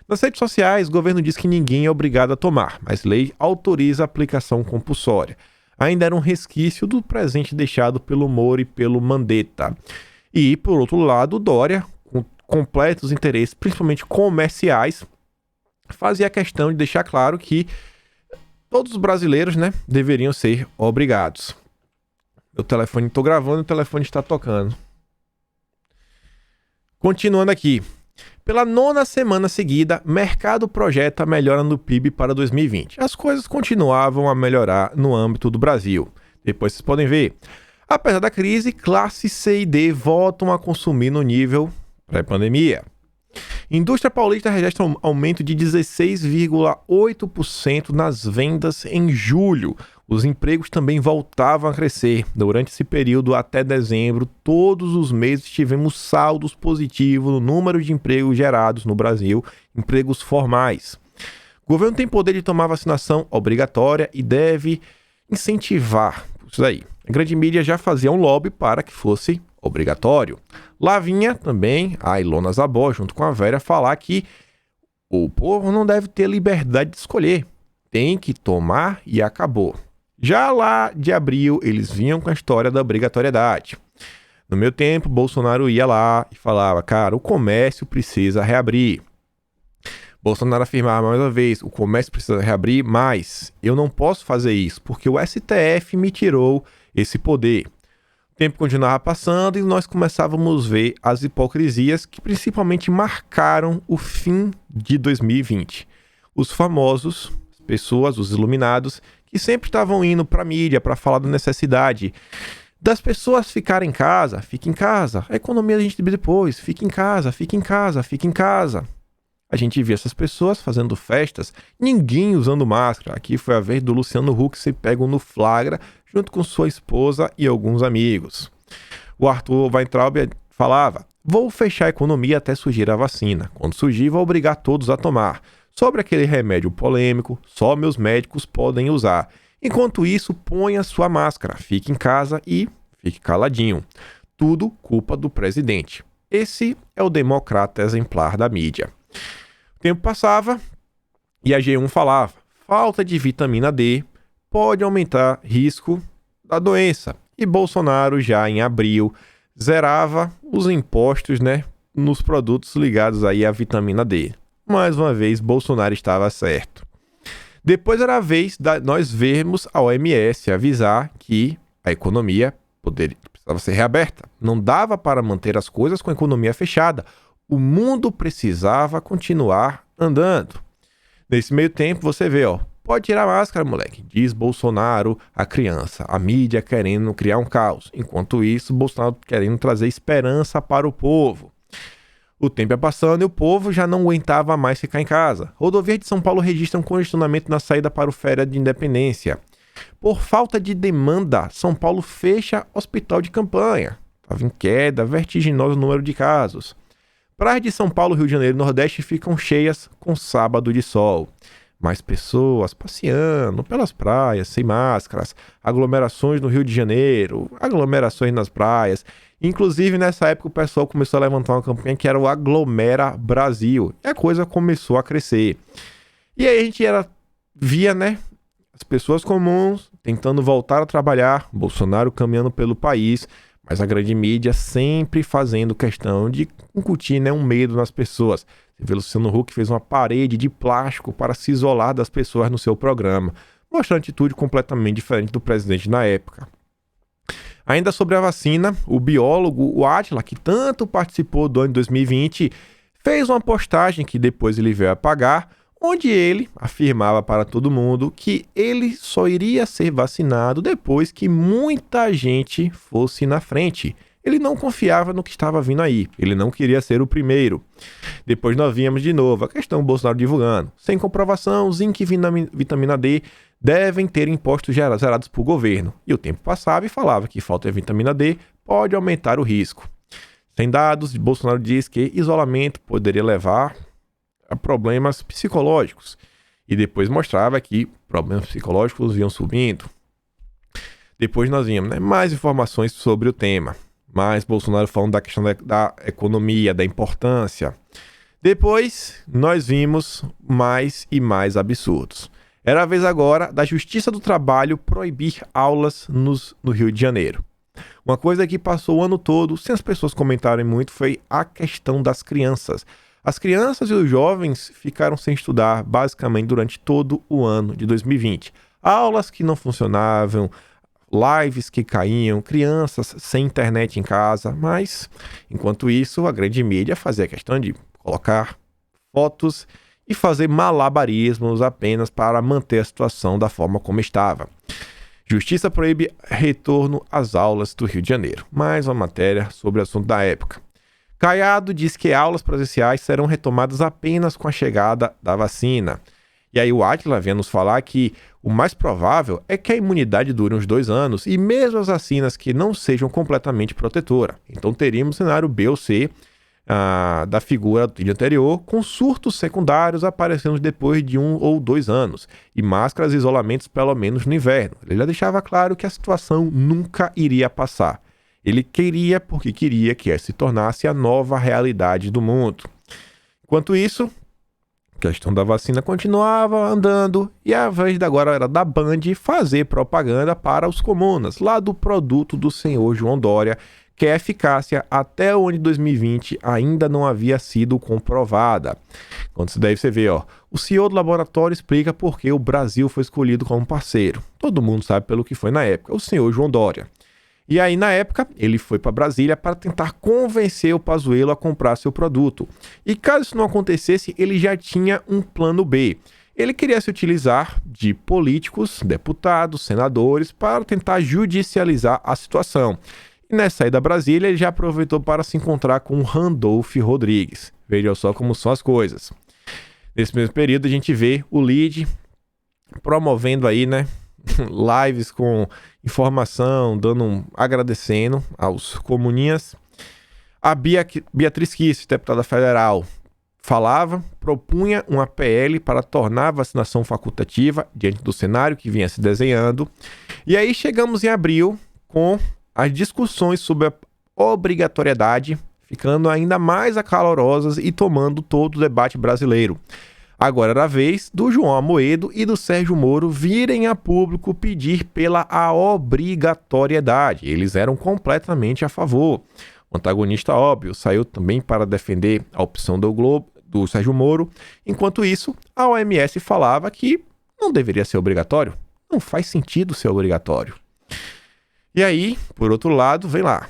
Nas redes sociais, o governo diz que ninguém é obrigado a tomar, mas lei autoriza a aplicação compulsória. Ainda era um resquício do presente deixado pelo Moro e pelo Mandetta. E, por outro lado, o Dória, com completos interesses, principalmente comerciais, fazia questão de deixar claro que todos os brasileiros, deveriam ser obrigados. Meu telefone, estou gravando e o telefone está tocando. Continuando aqui. Pela 9ª semana seguida, mercado projeta melhora no PIB para 2020. As coisas continuavam a melhorar no âmbito do Brasil. Depois vocês podem ver. Apesar da crise, classe C e D voltam a consumir no nível pré-pandemia. Indústria paulista registra um aumento de 16,8% nas vendas em julho. Os empregos também voltavam a crescer. Durante esse período até dezembro, todos os meses tivemos saldos positivos no número de empregos gerados no Brasil, empregos formais. O governo tem poder de tomar vacinação obrigatória e deve incentivar isso daí. A grande mídia já fazia um lobby para que fosse obrigatório. Lá vinha também a Ilona Zabó, junto com a Vera, falar que o povo não deve ter liberdade de escolher. Tem que tomar e acabou. Já lá de abril, eles vinham com a história da obrigatoriedade. No meu tempo, Bolsonaro ia lá e falava, cara, o comércio precisa reabrir. Bolsonaro afirmava mais uma vez, o comércio precisa reabrir, mas eu não posso fazer isso, porque o STF me tirou esse poder. O tempo continuava passando e nós começávamos a ver as hipocrisias que principalmente marcaram o fim de 2020. Os famosos, as pessoas, os iluminados, que sempre estavam indo para a mídia para falar da necessidade das pessoas ficarem em casa, fique em casa. A economia a gente vê depois, fique em casa, fique em casa, fique em casa. A gente via essas pessoas fazendo festas, ninguém usando máscara. Aqui foi a vez do Luciano Huck ser pego no flagra, junto com sua esposa e alguns amigos. O Arthur Weintraub falava, vou fechar a economia até surgir a vacina. Quando surgir, vou obrigar todos a tomar. Sobre aquele remédio polêmico, só meus médicos podem usar. Enquanto isso, ponha sua máscara, fique em casa e fique caladinho. Tudo culpa do presidente. Esse é o democrata exemplar da mídia. O tempo passava e a G1 falava, falta de vitamina D pode aumentar risco da doença. E Bolsonaro já em abril zerava os impostos, nos produtos ligados aí à vitamina D. Mais uma vez, Bolsonaro estava certo. Depois era a vez de nós vermos a OMS avisar que a economia precisava ser reaberta. Não dava para manter as coisas com a economia fechada. O mundo precisava continuar andando. Nesse meio tempo, você vê, pode tirar a máscara, moleque, diz Bolsonaro à criança. A mídia querendo criar um caos. Enquanto isso, Bolsonaro querendo trazer esperança para o povo. O tempo ia passando e o povo já não aguentava mais ficar em casa. Rodovias de São Paulo registram congestionamento na saída para o Férias de Independência. Por falta de demanda, São Paulo fecha hospital de campanha. Estava em queda, vertiginoso número de casos. Praias de São Paulo, Rio de Janeiro e Nordeste ficam cheias com sábado de sol. Mais pessoas passeando pelas praias, sem máscaras, aglomerações no Rio de Janeiro, aglomerações nas praias. Inclusive, nessa época, o pessoal começou a levantar uma campanha que era o Aglomera Brasil. E a coisa começou a crescer. E aí a gente via, né, as pessoas comuns tentando voltar a trabalhar, Bolsonaro caminhando pelo país, mas a grande mídia sempre fazendo questão de incutir, né, um medo nas pessoas. Você vê, Luciano Huck fez uma parede de plástico para se isolar das pessoas no seu programa, mostrando atitude completamente diferente do presidente na época. Ainda sobre a vacina, o biólogo, o Átila, que tanto participou do ano de 2020, fez uma postagem que depois ele veio apagar, onde ele afirmava para todo mundo que ele só iria ser vacinado depois que muita gente fosse na frente. Ele não confiava no que estava vindo aí, ele não queria ser o primeiro. Depois nós víamos de novo a questão do Bolsonaro divulgando. Sem comprovação, zinco e vitamina D devem ter impostos zerados por governo. E o tempo passava e falava que falta de vitamina D pode aumentar o risco. Sem dados, Bolsonaro diz que isolamento poderia levar a problemas psicológicos. E depois mostrava que problemas psicológicos vinham subindo. Depois nós vimos, né, mais informações sobre o tema. Mais Bolsonaro falando da questão da economia, da importância. Depois nós vimos mais e mais absurdos. Era a vez agora da Justiça do Trabalho proibir aulas no Rio de Janeiro. Uma coisa que passou o ano todo, sem as pessoas comentarem muito, foi a questão das crianças. As crianças e os jovens ficaram sem estudar basicamente durante todo o ano de 2020. Aulas que não funcionavam, lives que caíam, crianças sem internet em casa, mas enquanto isso a grande mídia fazia questão de colocar fotos e fazer malabarismos apenas para manter a situação da forma como estava. Justiça proíbe retorno às aulas do Rio de Janeiro. Mais uma matéria sobre o assunto da época. Caiado diz que aulas presenciais serão retomadas apenas com a chegada da vacina. E aí o Átila vem nos falar que o mais provável é que a imunidade dure uns 2 anos e mesmo as vacinas que não sejam completamente protetoras. Então teríamos cenário B ou C da figura do dia anterior, com surtos secundários aparecendo depois de 1 ou 2 anos e máscaras e isolamentos pelo menos no inverno. Ele já deixava claro que a situação nunca iria passar. Ele queria porque queria que essa se tornasse a nova realidade do mundo. Enquanto isso, a questão da vacina continuava andando e a vez de agora era da Band fazer propaganda para os comunas, lá do produto do senhor João Dória, que a eficácia até o ano de 2020 ainda não havia sido comprovada. Quando isso daí você vê, o CEO do laboratório explica por que o Brasil foi escolhido como parceiro. Todo mundo sabe pelo que foi na época, o senhor João Dória. E aí, na época, ele foi para Brasília para tentar convencer o Pazuello a comprar seu produto. E caso isso não acontecesse, ele já tinha um plano B. Ele queria se utilizar de políticos, deputados, senadores, para tentar judicializar a situação. E nessa ida a Brasília, ele já aproveitou para se encontrar com Randolph Rodrigues. Veja só como são as coisas. Nesse mesmo período, a gente vê o LIDE promovendo aí, né, lives com informação, agradecendo aos comuninhas. A Beatriz Kiss, deputada federal, propunha uma PL para tornar a vacinação facultativa diante do cenário que vinha se desenhando. E aí chegamos em abril com as discussões sobre a obrigatoriedade ficando ainda mais acalorosas e tomando todo o debate brasileiro. Agora era a vez do João Amoedo e do Sérgio Moro virem a público pedir pela obrigatoriedade. Eles eram completamente a favor. O antagonista óbvio saiu também para defender a opção do Sérgio Moro. Enquanto isso, a OMS falava que não deveria ser obrigatório. Não faz sentido ser obrigatório. E aí, por outro lado, vem lá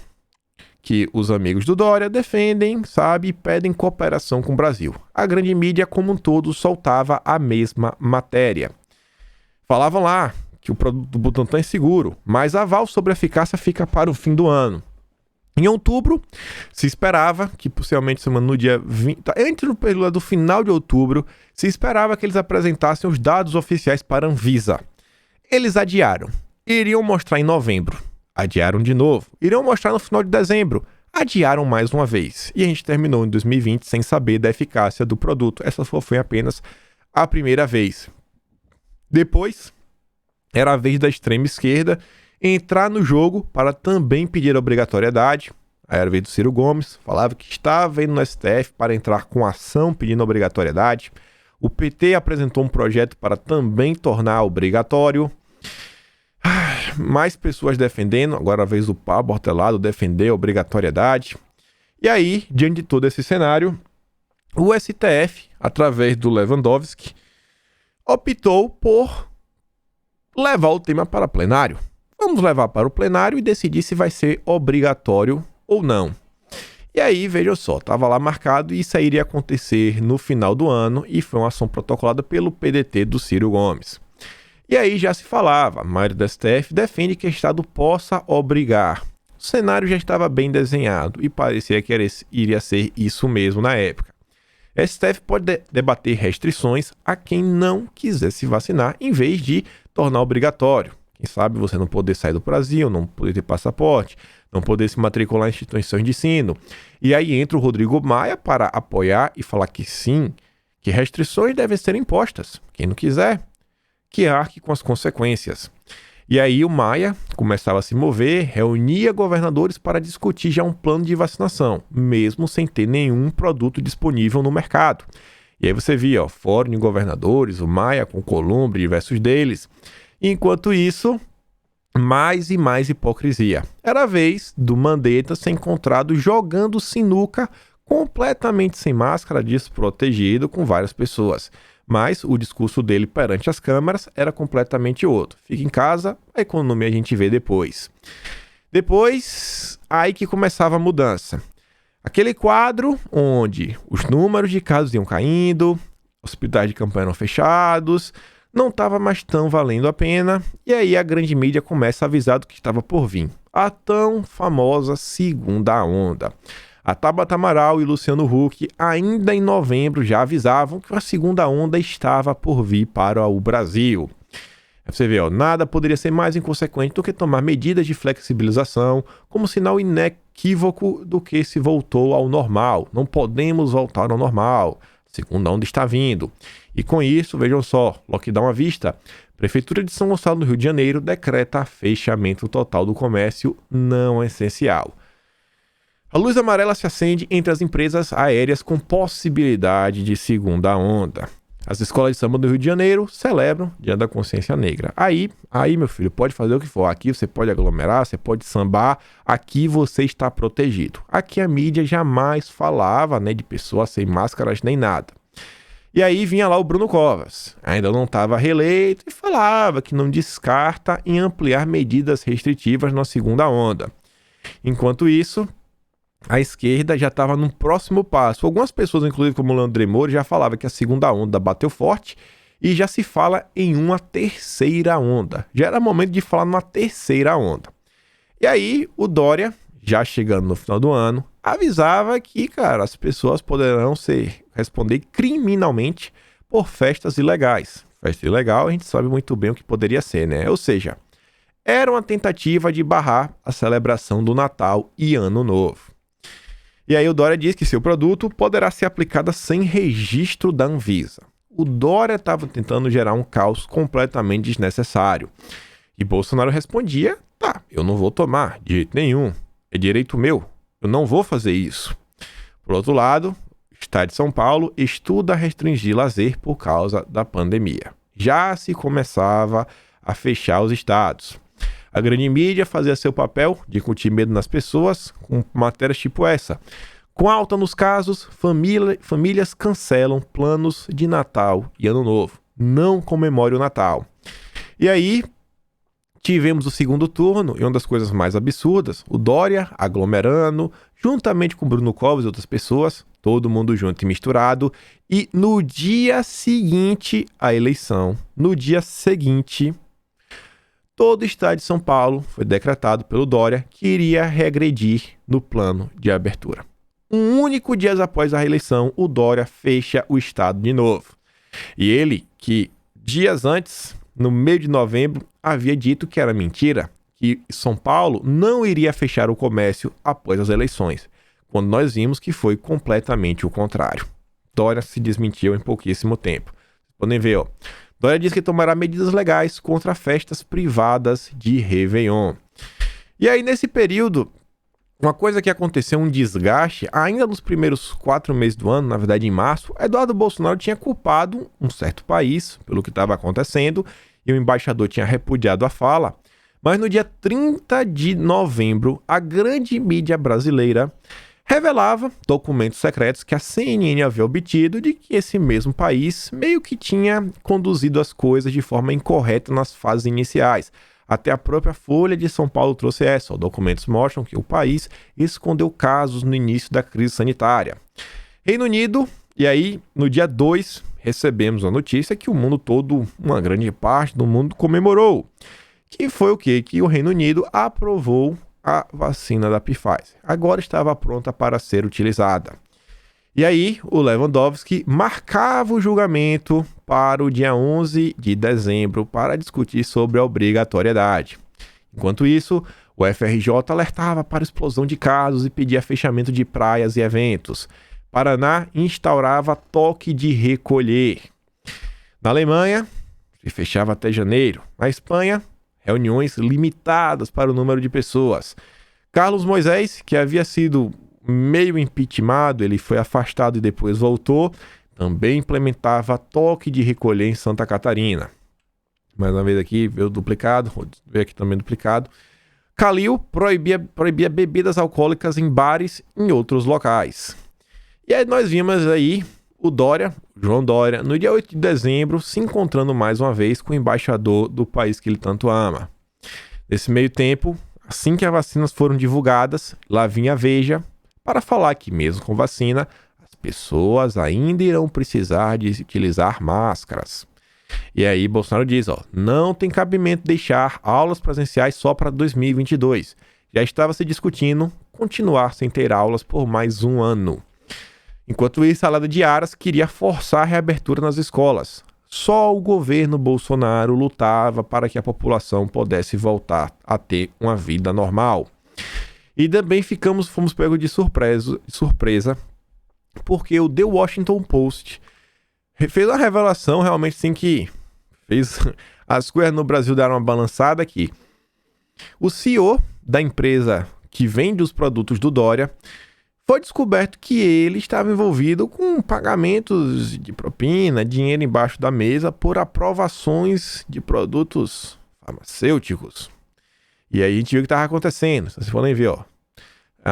que os amigos do Dória defendem, e pedem cooperação com o Brasil. A grande mídia como um todo soltava a mesma matéria. Falavam lá que o produto do Butantan é seguro, mas aval sobre a eficácia fica para o fim do ano. Em outubro, se esperava que, possivelmente, no dia 20, entre o período do final de outubro, se esperava que eles apresentassem os dados oficiais para a Anvisa. Eles adiaram. Iriam mostrar em novembro. Adiaram de novo. Iriam mostrar no final de dezembro. Adiaram mais uma vez. E a gente terminou em 2020 sem saber da eficácia do produto. Essa foi apenas a primeira vez. Depois, era a vez da extrema esquerda entrar no jogo para também pedir a obrigatoriedade. Aí era a vez do Ciro Gomes, falava que estava indo no STF para entrar com ação pedindo a obrigatoriedade. O PT apresentou um projeto para também tornar obrigatório. Mais pessoas defendendo, agora a vez do Pablo Hortelado defender a obrigatoriedade. E aí, diante de todo esse cenário, o STF, através do Lewandowski, optou por levar o tema para plenário. Vamos levar para o plenário e decidir se vai ser obrigatório ou não. E aí, veja só, estava lá marcado e isso iria acontecer no final do ano e foi uma ação protocolada pelo PDT do Ciro Gomes. E aí já se falava, a maioria do STF defende que o Estado possa obrigar. O cenário já estava bem desenhado e parecia que iria ser isso mesmo na época. O STF pode debater restrições a quem não quiser se vacinar, em vez de tornar obrigatório. Quem sabe você não poder sair do Brasil, não poder ter passaporte, não poder se matricular em instituições de ensino. E aí entra o Rodrigo Maia para apoiar e falar que sim, que restrições devem ser impostas. Quem não quiser, que arque com as consequências. E aí o Maia começava a se mover, reunia governadores para discutir já um plano de vacinação, mesmo sem ter nenhum produto disponível no mercado. E aí você via, fórum de governadores, o Maia com Columbre e diversos deles. Enquanto isso, mais e mais hipocrisia. Era a vez do Mandetta ser encontrado jogando sinuca completamente sem máscara, desprotegido, com várias pessoas. Mas o discurso dele perante as câmeras era completamente outro. Fica em casa, a economia a gente vê depois. Depois, aí que começava a mudança. Aquele quadro onde os números de casos iam caindo, hospitais de campanha eram fechados, não estava mais tão valendo a pena, e aí a grande mídia começa a avisar do que estava por vir. A tão famosa segunda onda. A Tabata Amaral e Luciano Huck, ainda em novembro, já avisavam que a segunda onda estava por vir para o Brasil. Você vê, nada poderia ser mais inconsequente do que tomar medidas de flexibilização como sinal inequívoco do que se voltou ao normal. Não podemos voltar ao normal. A segunda onda está vindo. E com isso, vejam só, lockdown à vista. Prefeitura de São Gonçalo, no Rio de Janeiro, decreta fechamento total do comércio não essencial. A luz amarela se acende entre as empresas aéreas com possibilidade de segunda onda. As escolas de samba do Rio de Janeiro celebram Dia da Consciência Negra. Aí, meu filho, pode fazer o que for. Aqui você pode aglomerar, você pode sambar. Aqui você está protegido. Aqui a mídia jamais falava, de pessoas sem máscaras nem nada. E aí vinha lá o Bruno Covas, ainda não estava reeleito, e falava que não descarta em ampliar medidas restritivas na segunda onda. Enquanto isso, a esquerda já estava no próximo passo. Algumas pessoas, inclusive como o Leandro Moro, já falavam que a segunda onda bateu forte e já se fala em uma terceira onda. Já era momento de falar numa terceira onda. E aí o Dória, já chegando no final do ano, avisava que, as pessoas poderão responder criminalmente por festas ilegais. Festa ilegal, a gente sabe muito bem o que poderia ser, né? Ou seja, era uma tentativa de barrar a celebração do Natal e Ano Novo. E aí o Dória diz que seu produto poderá ser aplicado sem registro da Anvisa. O Dória estava tentando gerar um caos completamente desnecessário. E Bolsonaro respondia, eu não vou tomar, de jeito nenhum. É direito meu, eu não vou fazer isso. Por outro lado, o Estado de São Paulo estuda restringir lazer por causa da pandemia. Já se começava a fechar os estados. A grande mídia fazia seu papel de incutir medo nas pessoas com matérias tipo essa. Com alta nos casos, famílias cancelam planos de Natal e Ano Novo. Não comemore o Natal. E aí, tivemos o segundo turno e uma das coisas mais absurdas, o Dória aglomerando, juntamente com Bruno Covas e outras pessoas, todo mundo junto e misturado. E no dia seguinte à eleição, todo o estado de São Paulo foi decretado pelo Dória que iria regredir no plano de abertura. Um único dia após a reeleição, o Dória fecha o estado de novo. E ele, que dias antes, no meio de novembro, havia dito que era mentira, que São Paulo não iria fechar o comércio após as eleições, quando nós vimos que foi completamente o contrário. Dória se desmentiu em pouquíssimo tempo. Vocês podem ver, ó. Dória diz que tomará medidas legais contra festas privadas de Réveillon. E aí, nesse período, uma coisa que aconteceu, um desgaste, ainda nos primeiros 4 meses do ano, na verdade em março, Eduardo Bolsonaro tinha culpado um certo país pelo que estava acontecendo e o embaixador tinha repudiado a fala. Mas no dia 30 de novembro, a grande mídia brasileira revelava documentos secretos que a CNN havia obtido de que esse mesmo país meio que tinha conduzido as coisas de forma incorreta nas fases iniciais. Até a própria Folha de São Paulo trouxe essa. Os documentos mostram que o país escondeu casos no início da crise sanitária. Reino Unido, e aí no dia 2 recebemos a notícia que o mundo todo, uma grande parte do mundo comemorou. Que foi o quê? Que o Reino Unido aprovou a vacina da Pfizer. Agora estava pronta para ser utilizada. E aí, o Lewandowski marcava o julgamento para o dia 11 de dezembro para discutir sobre a obrigatoriedade. Enquanto isso, o FRJ alertava para a explosão de casos e pedia fechamento de praias e eventos. Paraná instaurava toque de recolher. Na Alemanha, se fechava até janeiro. Na Espanha, reuniões limitadas para o número de pessoas. Carlos Moisés, que havia sido meio impeachmentado, ele foi afastado e depois voltou, também implementava toque de recolher em Santa Catarina. Mais uma vez aqui, veio duplicado, veio aqui também duplicado. Calil proibia bebidas alcoólicas em bares em outros locais. E aí nós vimos aí o Dória, João Dória, no dia 8 de dezembro, se encontrando mais uma vez com o embaixador do país que ele tanto ama. Nesse meio tempo, assim que as vacinas foram divulgadas, lá vinha a Veja para falar que mesmo com vacina, as pessoas ainda irão precisar de utilizar máscaras. E aí Bolsonaro diz, não tem cabimento deixar aulas presenciais só para 2022. Já estava se discutindo continuar sem ter aulas por mais um ano. Enquanto isso, a Lada de Aras queria forçar a reabertura nas escolas. Só o governo Bolsonaro lutava para que a população pudesse voltar a ter uma vida normal. E também fomos pegos de surpresa, porque o The Washington Post fez uma revelação realmente assim que fez as coisas no Brasil deram uma balançada aqui. O CEO da empresa que vende os produtos do Dória foi descoberto que ele estava envolvido com pagamentos de propina, dinheiro embaixo da mesa por aprovações de produtos farmacêuticos. E aí a gente viu o que estava acontecendo. Se vocês podem ver,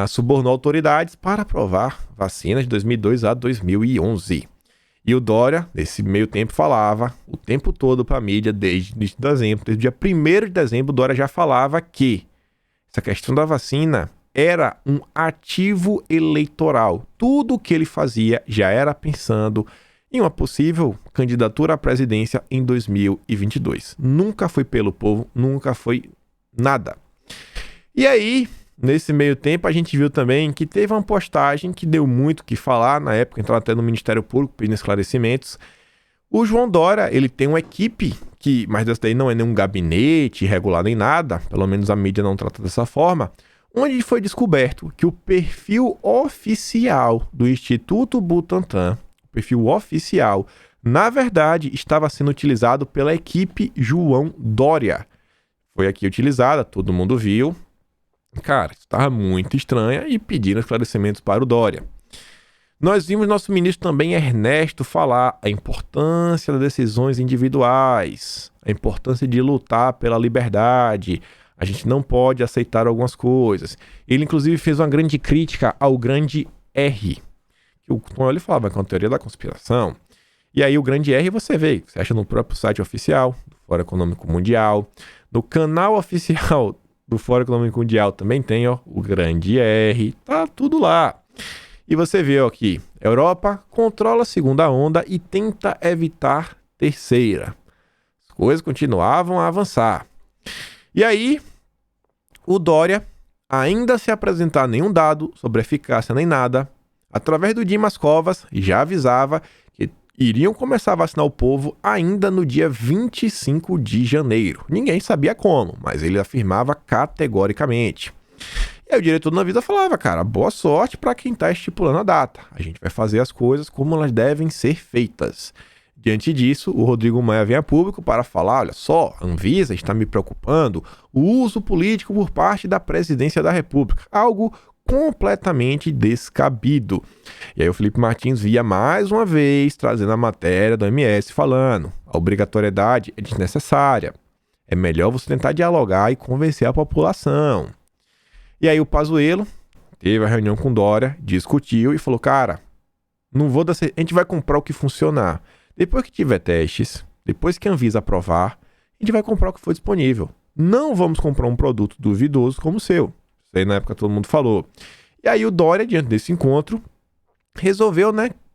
subornou autoridades para aprovar vacinas de 2002 a 2011. E o Dória, nesse meio tempo, falava o tempo todo para a mídia, desde dezembro, desde o dia 1º de dezembro, o Dória já falava que essa questão da vacina era um ativo eleitoral. Tudo o que ele fazia já era pensando em uma possível candidatura à presidência em 2022. Nunca foi pelo povo, nunca foi nada. E aí, nesse meio tempo, a gente viu também que teve uma postagem que deu muito o que falar. Na época, entrou até no Ministério Público pedindo esclarecimentos. O João Dória, ele tem uma equipe mas dessa daí não é nenhum gabinete regular nem nada, pelo menos a mídia não trata dessa forma, onde foi descoberto que o perfil oficial do Instituto Butantan, o perfil oficial, na verdade, estava sendo utilizado pela equipe João Dória. Foi aqui utilizada, todo mundo viu. Cara, isso estava muito estranho e pediram esclarecimentos para o Dória. Nós vimos nosso ministro também, Ernesto, falar a importância das decisões individuais, a importância de lutar pela liberdade. A gente não pode aceitar algumas coisas. Ele, inclusive, fez uma grande crítica ao grande R, que como ele falava, que é uma teoria da conspiração. E aí o grande R você vê, você acha no próprio site oficial do Fórum Econômico Mundial, no canal oficial do Fórum Econômico Mundial também tem, o grande R, tá tudo lá. E você vê aqui, Europa controla a segunda onda e tenta evitar terceira. As coisas continuavam a avançar. E aí, o Dória, ainda sem apresentar nenhum dado sobre eficácia nem nada, através do Dimas Covas, já avisava que iriam começar a vacinar o povo ainda no dia 25 de janeiro. Ninguém sabia como, mas ele afirmava categoricamente. E aí o diretor da Anvisa falava, cara, boa sorte para quem está estipulando a data. A gente vai fazer as coisas como elas devem ser feitas. Diante disso, o Rodrigo Maia vem a público para falar, olha só, a Anvisa está me preocupando o uso político por parte da presidência da República. Algo completamente descabido. E aí o Felipe Martins via mais uma vez trazendo a matéria do OMS falando, a obrigatoriedade é desnecessária. É melhor você tentar dialogar e convencer a população. E aí o Pazuello teve a reunião com Dória, discutiu e falou, cara, não vou dar... a gente vai comprar o que funcionar. Depois que tiver testes, depois que a Anvisa aprovar, a gente vai comprar o que for disponível. Não vamos comprar um produto duvidoso como o seu. Isso aí na época todo mundo falou. E aí o Dória, diante desse encontro, resolveu,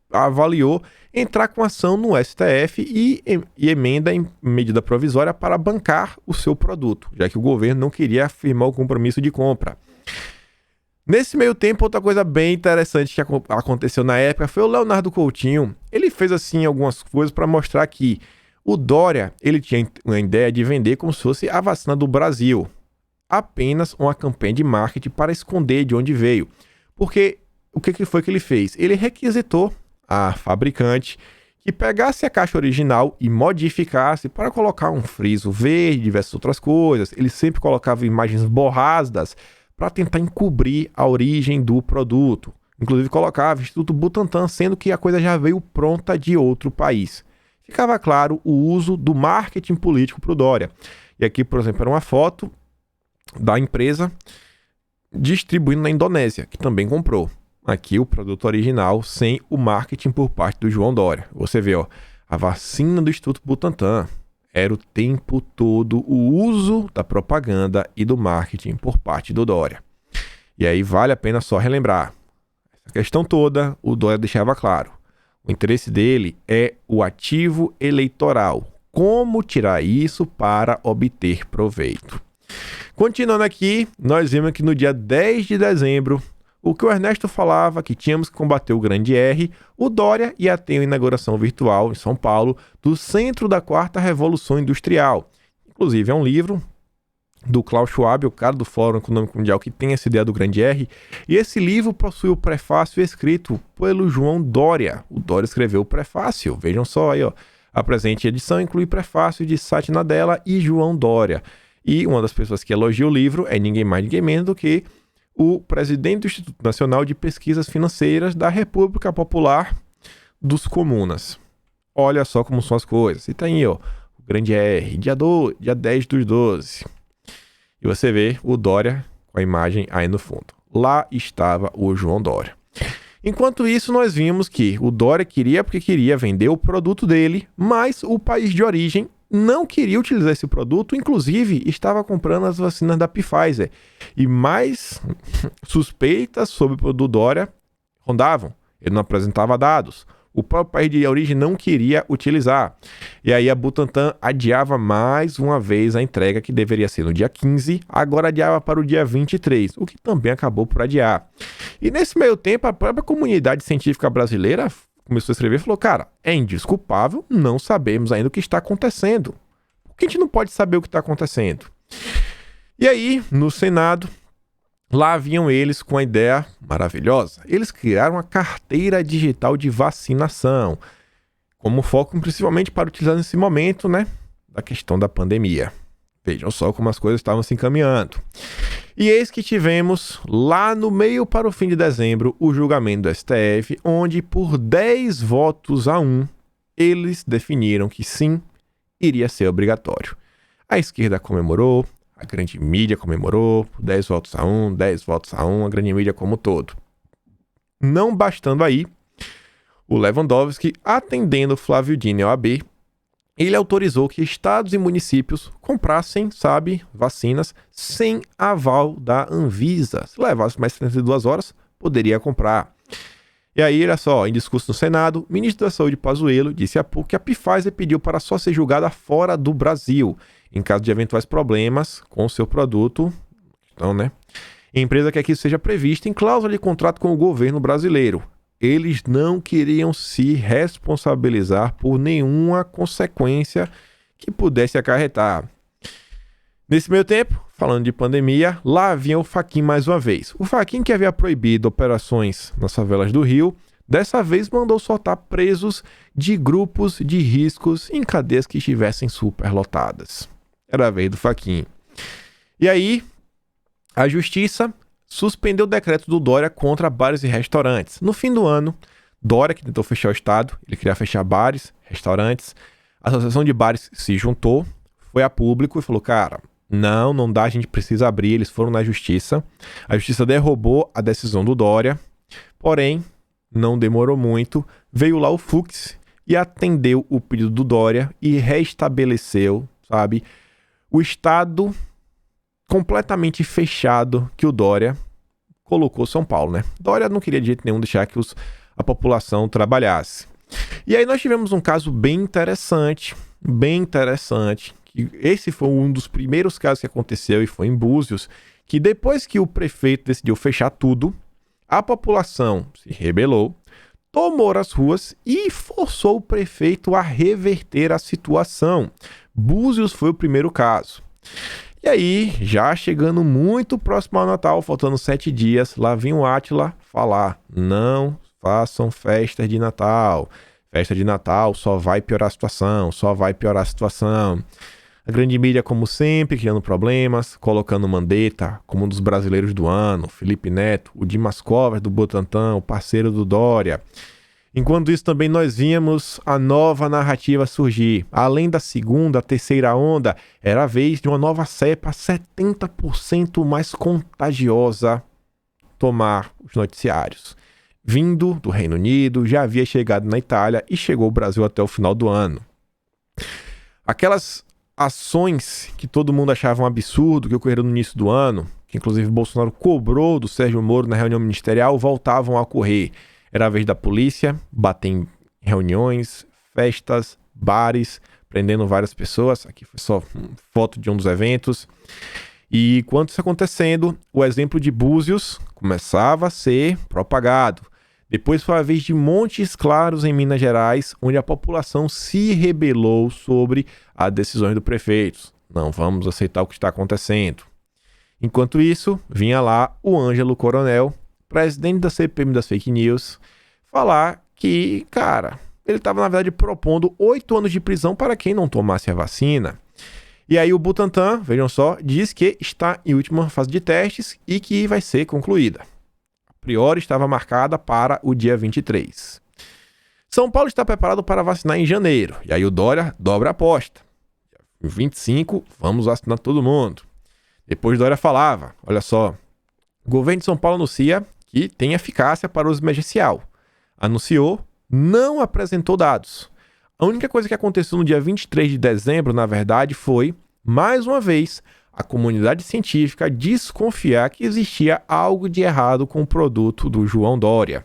avaliou entrar com ação no STF e emenda em medida provisória para bancar o seu produto, já que o governo não queria afirmar o compromisso de compra. Nesse meio tempo, outra coisa bem interessante que aconteceu na época foi o Leonardo Coutinho. Ele fez assim algumas coisas para mostrar que o Dória, ele tinha uma ideia de vender como se fosse a vacina do Brasil. Apenas uma campanha de marketing para esconder de onde veio. Porque o que foi que ele fez? Ele requisitou a fabricante que pegasse a caixa original e modificasse para colocar um friso verde, diversas outras coisas. Ele sempre colocava imagens borradas para tentar encobrir a origem do produto. Inclusive colocava Instituto Butantan, sendo que a coisa já veio pronta de outro país. Ficava claro o uso do marketing político para o Dória. E aqui, por exemplo, era uma foto da empresa distribuindo na Indonésia, que também comprou. Aqui o produto original sem o marketing por parte do João Dória. Você vê, a vacina do Instituto Butantan. Era o tempo todo o uso da propaganda e do marketing por parte do Dória. E aí vale a pena só relembrar. Essa questão toda, o Dória deixava claro. O interesse dele é o ativo eleitoral. Como tirar isso para obter proveito. Continuando aqui, nós vimos que no dia 10 de dezembro, o que o Ernesto falava que tínhamos que combater o grande R, o Dória ia ter uma inauguração virtual em São Paulo do Centro da Quarta Revolução Industrial. Inclusive é um livro do Klaus Schwab, o cara do Fórum Econômico Mundial, que tem essa ideia do grande R. E esse livro possui o prefácio escrito pelo João Dória. O Dória escreveu o prefácio. Vejam só aí, a presente edição inclui prefácio de Satya Nadella e João Dória. E uma das pessoas que elogia o livro é ninguém mais, ninguém menos do que o presidente do Instituto Nacional de Pesquisas Financeiras da República Popular dos Comunas. Olha só como são as coisas. E tá aí, o grande R, dia 10/12. E você vê o Dória com a imagem aí no fundo. Lá estava o João Dória. Enquanto isso, nós vimos que o Dória queria porque queria vender o produto dele, mas o país de origem não queria utilizar esse produto, inclusive estava comprando as vacinas da Pfizer. E mais suspeitas sobre o produto Dória rondavam. Ele não apresentava dados. O próprio país de origem não queria utilizar. E aí a Butantan adiava mais uma vez a entrega, que deveria ser no dia 15, agora adiava para o dia 23, o que também acabou por adiar. E nesse meio tempo, a própria comunidade científica brasileira começou a escrever e falou, cara, é indesculpável, não sabemos ainda o que está acontecendo. Por que a gente não pode saber o que está acontecendo? E aí, no Senado, lá vinham eles com a ideia maravilhosa. Eles criaram a carteira digital de vacinação, como foco principalmente para utilizar nesse momento, da questão da pandemia. Vejam só como as coisas estavam se encaminhando. E eis que tivemos, lá no meio para o fim de dezembro, o julgamento do STF, onde por 10 votos a 1, eles definiram que sim, iria ser obrigatório. A esquerda comemorou, a grande mídia comemorou, 10 votos a 1, 10 votos a 1, a grande mídia como um todo. Não bastando aí, o Lewandowski, atendendo Flávio Dino e a OAB, ele autorizou que estados e municípios comprassem, vacinas sem aval da Anvisa. Se levasse mais 72 horas, poderia comprar. E aí, olha só, em discurso no Senado, o ministro da Saúde Pazuello disse há pouco que a Pfizer pediu para só ser julgada fora do Brasil. em caso de eventuais problemas com o seu produto. Então, né? A empresa quer que isso seja previsto em cláusula de contrato com o governo brasileiro. Eles não queriam se responsabilizar por nenhuma consequência que pudesse acarretar. Nesse meio tempo, falando de pandemia, lá vinha o Fachin mais uma vez. O Fachin, que havia proibido operações nas favelas do Rio, dessa vez mandou soltar presos de grupos de riscos em cadeias que estivessem superlotadas. Era a vez do Fachin. E aí, a Justiça suspendeu o decreto do Dória contra bares e restaurantes. No fim do ano, Dória, que tentou fechar o estado, ele queria fechar bares, restaurantes, a Associação de Bares se juntou, foi a público e falou, cara, não dá, a gente precisa abrir. Eles foram na Justiça, a Justiça derrubou a decisão do Dória, porém, não demorou muito, veio lá o Fux e atendeu o pedido do Dória e restabeleceu, sabe, o estado completamente fechado que o Dória colocou São Paulo, né? Dória não queria de jeito nenhum deixar que a população trabalhasse. E aí nós tivemos um caso bem interessante, que esse foi um dos primeiros casos que aconteceu e foi em Búzios, que depois que o prefeito decidiu fechar tudo, a população se rebelou, tomou as ruas e forçou o prefeito a reverter a situação. Búzios foi o primeiro caso. E aí, já chegando muito próximo ao Natal, faltando 7 dias, lá vinha o Átila falar, não façam festas de Natal. Festa de Natal só vai piorar a situação, A grande mídia, como sempre, criando problemas, colocando Mandetta como um dos brasileiros do ano, Felipe Neto, o Dimas Covas do Butantan, o parceiro do Dória. Enquanto isso, também nós víamos a nova narrativa surgir. Além da segunda, terceira onda, era a vez de uma nova cepa 70% mais contagiosa tomar os noticiários. Vindo do Reino Unido, já havia chegado na Itália e chegou ao Brasil até o final do ano. Aquelas ações que todo mundo achava um absurdo, que ocorreram no início do ano, que inclusive Bolsonaro cobrou do Sérgio Moro na reunião ministerial, voltavam a ocorrer. Era a vez da polícia bater em reuniões, festas, bares, prendendo várias pessoas. Aqui foi só foto de um dos eventos. E enquanto isso acontecendo, o exemplo de Búzios começava a ser propagado. Depois foi a vez de Montes Claros, em Minas Gerais, onde a população se rebelou sobre as decisões do prefeito. Não vamos aceitar o que está acontecendo. Enquanto isso, vinha lá o Ângelo Coronel, presidente da CPM das fake news, falar que, cara, ele estava, na verdade, propondo 8 anos de prisão para quem não tomasse a vacina. E aí o Butantan, vejam só, diz que está em última fase de testes e que vai ser concluída. A priori estava marcada para o dia 23. São Paulo está preparado para vacinar em janeiro. E aí o Dória dobra a aposta. Em 25, vamos vacinar todo mundo. Depois Dória falava, olha só, o governo de São Paulo anuncia que tem eficácia para o uso emergencial. Anunciou, não apresentou dados. A única coisa que aconteceu no dia 23 de dezembro, na verdade, foi, mais uma vez, a comunidade científica desconfiar que existia algo de errado com o produto do João Dória.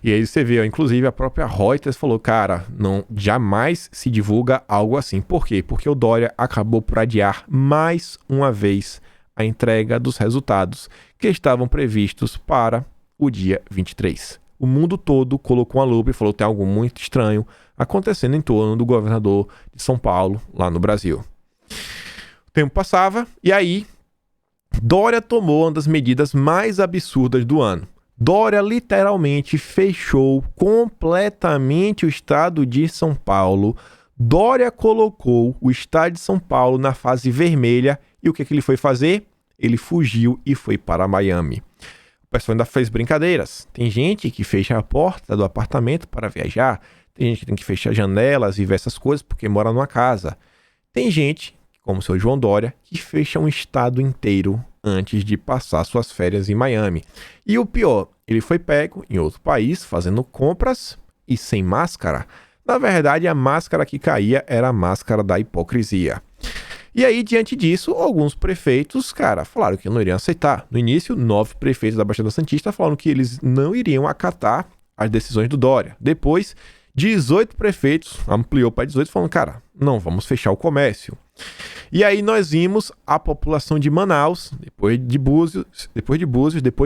E aí você vê, inclusive a própria Reuters falou, cara, não, jamais se divulga algo assim. Por quê? Porque o Dória acabou por adiar mais uma vez a entrega dos resultados que estavam previstos para o dia 23. O mundo todo colocou uma lupa e falou que tem algo muito estranho acontecendo em torno do governador de São Paulo, lá no Brasil. O tempo passava e aí Dória tomou uma das medidas mais absurdas do ano. Dória literalmente fechou completamente o estado de São Paulo. Dória colocou o estado de São Paulo na fase vermelha e o que ele foi fazer? Ele fugiu e foi para Miami. O pessoal ainda fez brincadeiras. Tem gente que fecha a porta do apartamento para viajar. Tem gente que tem que fechar janelas e ver essas coisas porque mora numa casa. Tem gente, como o seu João Dória, que fecha um estado inteiro antes de passar suas férias em Miami. E o pior, ele foi pego em outro país fazendo compras e sem máscara. Na verdade, a máscara que caía era a máscara da hipocrisia. E aí, diante disso, alguns prefeitos, cara, falaram que não iriam aceitar. No início, 9 prefeitos da Baixada Santista falaram que eles não iriam acatar as decisões do Dória. Depois, 18 prefeitos, ampliou para 18, falando, cara, não vamos fechar o comércio. E aí nós vimos a população de Manaus, depois de Búzios, depois de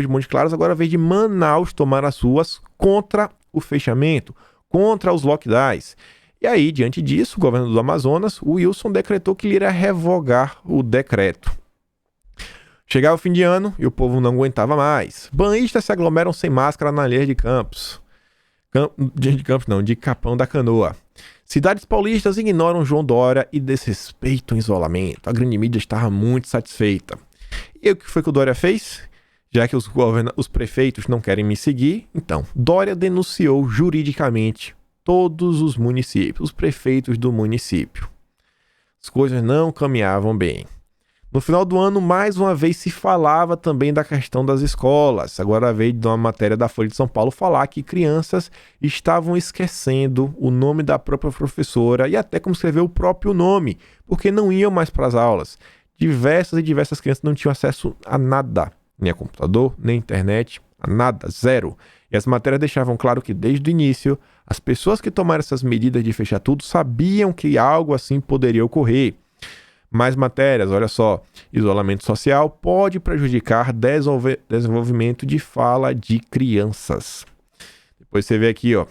Montes Claros, agora a vez de Manaus tomar as ruas contra o fechamento, contra os lockdowns. E aí, diante disso, o governador do Amazonas, o Wilson, decretou que ele iria revogar o decreto. Chegava o fim de ano e o povo não aguentava mais. Banhistas se aglomeram sem máscara na Ilha de Campos. De Capão da Canoa. Cidades paulistas ignoram João Dória e desrespeitam o isolamento. A grande mídia estava muito satisfeita. E o que foi que o Dória fez? Já que os prefeitos não querem me seguir, então, Dória denunciou juridicamente todos os municípios, os prefeitos do município. As coisas não caminhavam bem. No final do ano, mais uma vez se falava também da questão das escolas. Agora veio de uma matéria da Folha de São Paulo falar que crianças estavam esquecendo o nome da própria professora e até como escrever o próprio nome, porque não iam mais para as aulas. Diversas crianças não tinham acesso a nada, nem a computador, nem a internet, a nada, zero. E as matérias deixavam claro que desde o início, as pessoas que tomaram essas medidas de fechar tudo sabiam que algo assim poderia ocorrer. Mais matérias, olha só. Isolamento social pode prejudicar desenvolvimento de fala de crianças. Depois você vê aqui, ó.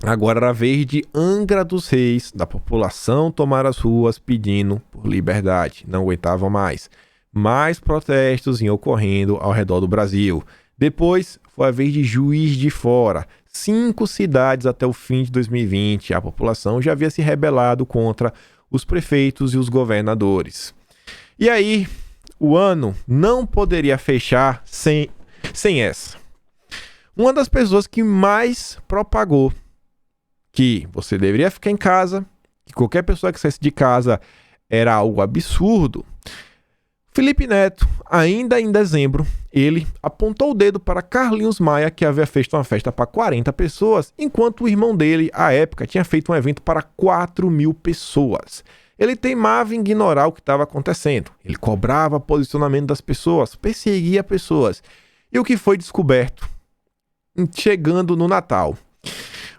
Agora era a vez de Angra dos Reis, da população tomar as ruas pedindo por liberdade. Não aguentavam mais. Mais protestos iam ocorrendo ao redor do Brasil. Depois foi a vez de Juiz de Fora. 5 cidades até o fim de 2020. A população já havia se rebelado contra os prefeitos e os governadores. E aí, o ano não poderia fechar sem essa. Uma das pessoas que mais propagou que você deveria ficar em casa, que qualquer pessoa que saísse de casa era algo absurdo, Felipe Neto, ainda em dezembro, ele apontou o dedo para Carlinhos Maia, que havia feito uma festa para 40 pessoas, enquanto o irmão dele, à época, tinha feito um evento para 4.000 pessoas. Ele teimava em ignorar o que estava acontecendo. Ele cobrava posicionamento das pessoas, perseguia pessoas. E o que foi descoberto? Chegando no Natal.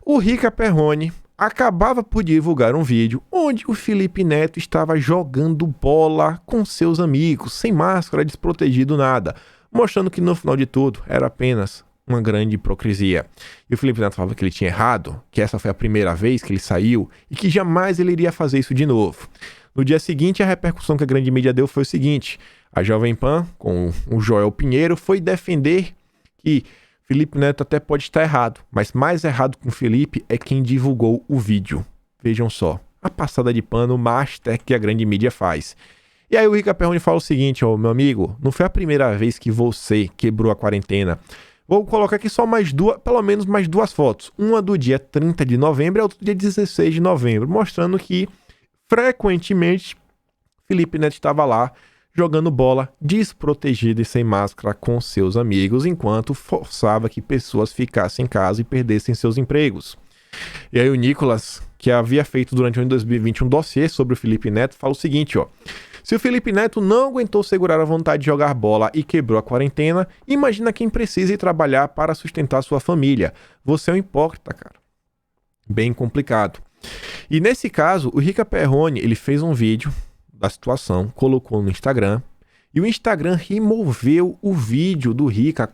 O Rica Perrone acabava por divulgar um vídeo onde o Felipe Neto estava jogando bola com seus amigos, sem máscara, desprotegido nada, mostrando que no final de tudo era apenas uma grande hipocrisia. E o Felipe Neto falava que ele tinha errado, que essa foi a primeira vez que ele saiu e que jamais ele iria fazer isso de novo. No dia seguinte, a repercussão que a grande mídia deu foi o seguinte: a Jovem Pan, com o Joel Pinheiro, foi defender que Felipe Neto até pode estar errado, mas mais errado com o Felipe é quem divulgou o vídeo. Vejam só, a passada de pano master que a grande mídia faz. E aí o Rica Perrone fala o seguinte, ó, meu amigo, não foi a primeira vez que você quebrou a quarentena. Vou colocar aqui só pelo menos mais duas fotos. Uma do dia 30 de novembro e outra do dia 16 de novembro, mostrando que, frequentemente, Felipe Neto estava lá jogando bola desprotegido e sem máscara com seus amigos, enquanto forçava que pessoas ficassem em casa e perdessem seus empregos. E aí o Nicolas, que havia feito durante o ano de 2020 um dossiê sobre o Felipe Neto, fala o seguinte, ó: se o Felipe Neto não aguentou segurar a vontade de jogar bola e quebrou a quarentena, imagina quem precisa ir trabalhar para sustentar sua família. Você é um hipócrita, cara. Bem complicado. E nesse caso, o Rica Perrone, ele fez um vídeo da situação, colocou no Instagram, e o Instagram removeu o vídeo do Rica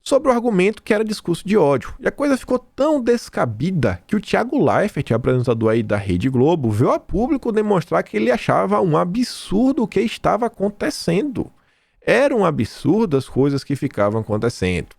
sobre o argumento que era discurso de ódio. E a coisa ficou tão descabida que o Thiago Leifert, apresentador aí da Rede Globo, veio a público demonstrar que ele achava um absurdo o que estava acontecendo. Era um absurdo as coisas que ficavam acontecendo.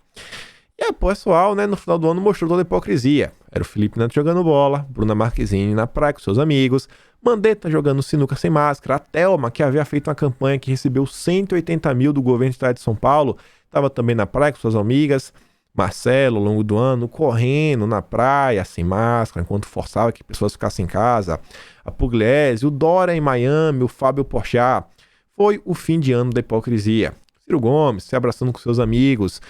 E o pessoal, no final do ano mostrou toda a hipocrisia. Era o Felipe Neto jogando bola, Bruna Marquezine na praia com seus amigos, Mandetta jogando sinuca sem máscara, a Thelma, que havia feito uma campanha que recebeu 180 mil do governo do estado de São Paulo, estava também na praia com suas amigas, Marcelo, ao longo do ano, correndo na praia, sem máscara, enquanto forçava que pessoas ficassem em casa, a Pugliese, o Dória em Miami, o Fábio Porchat. Foi o fim de ano da hipocrisia. Ciro Gomes se abraçando com seus amigos.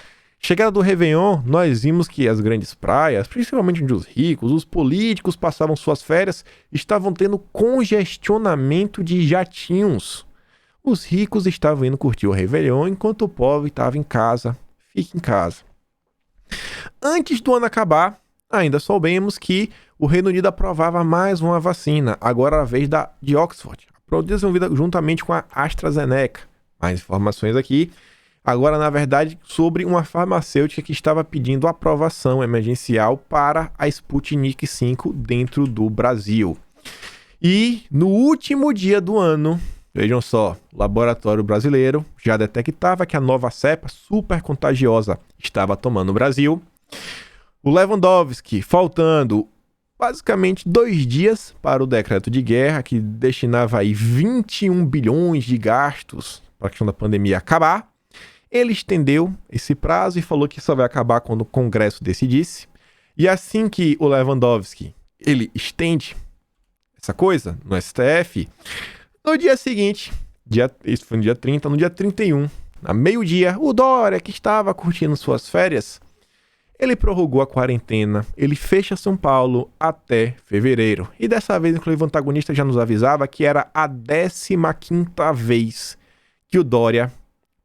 Chegada do Réveillon, nós vimos que as grandes praias, principalmente onde os ricos, os políticos passavam suas férias, estavam tendo congestionamento de jatinhos. Os ricos estavam indo curtir o Réveillon, enquanto o pobre estava em casa. Fique em casa. Antes do ano acabar, ainda soubemos que o Reino Unido aprovava mais uma vacina, agora a vez de Oxford. desenvolvida juntamente com a AstraZeneca. Mais informações aqui. Agora, na verdade, sobre uma farmacêutica que estava pedindo aprovação emergencial para a Sputnik V dentro do Brasil. E no último dia do ano, vejam só, o laboratório brasileiro já detectava que a nova cepa super contagiosa estava tomando o Brasil. O Lewandowski, faltando basicamente 2 dias para o decreto de guerra, que destinava aí 21 bilhões de gastos para a questão da pandemia acabar, ele estendeu esse prazo e falou que só vai acabar quando o Congresso decidisse. E assim que o Lewandowski ele estende essa coisa no STF, no dia seguinte, isso foi no dia 30, no dia 31, a meio-dia, o Dória, que estava curtindo suas férias, ele prorrogou a quarentena, ele fecha São Paulo até fevereiro. E dessa vez, inclusive, o antagonista já nos avisava que era a 15ª vez que o Dória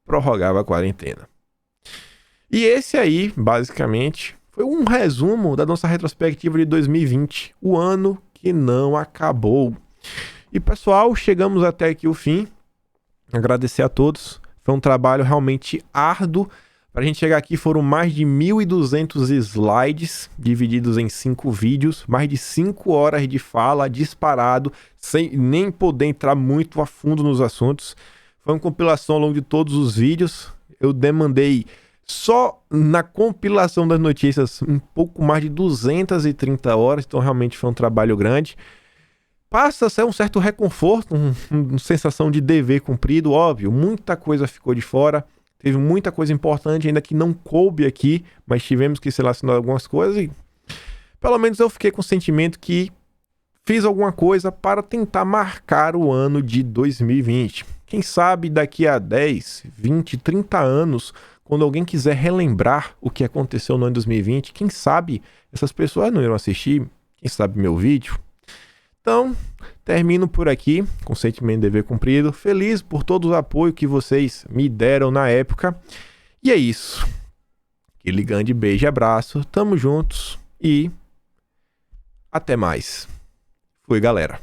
prorrogava a quarentena. E esse aí, basicamente, foi um resumo da nossa retrospectiva de 2020, o ano que não acabou. E pessoal, chegamos até aqui o fim. Agradecer a todos. Foi um trabalho realmente árduo. Para a gente chegar aqui foram mais de 1.200 slides divididos em 5 vídeos, mais de 5 horas de fala disparado, sem nem poder entrar muito a fundo nos assuntos. Foi uma compilação ao longo de todos os vídeos. Eu demandei só na compilação das notícias um pouco mais de 230 horas, então realmente foi um trabalho grande. Passa a ser um certo reconforto, uma sensação de dever cumprido, óbvio, muita coisa ficou de fora. Teve muita coisa importante ainda que não coube aqui, mas tivemos que selecionar algumas coisas e pelo menos eu fiquei com o sentimento que fiz alguma coisa para tentar marcar o ano de 2020. Quem sabe daqui a 10, 20, 30 anos, quando alguém quiser relembrar o que aconteceu no ano de 2020, quem sabe essas pessoas não irão assistir, quem sabe meu vídeo. Então, termino por aqui, com o sentimento de dever cumprido, feliz por todo o apoio que vocês me deram na época. E é isso. Aquele grande beijo e abraço, tamo juntos e até mais. Fui, galera.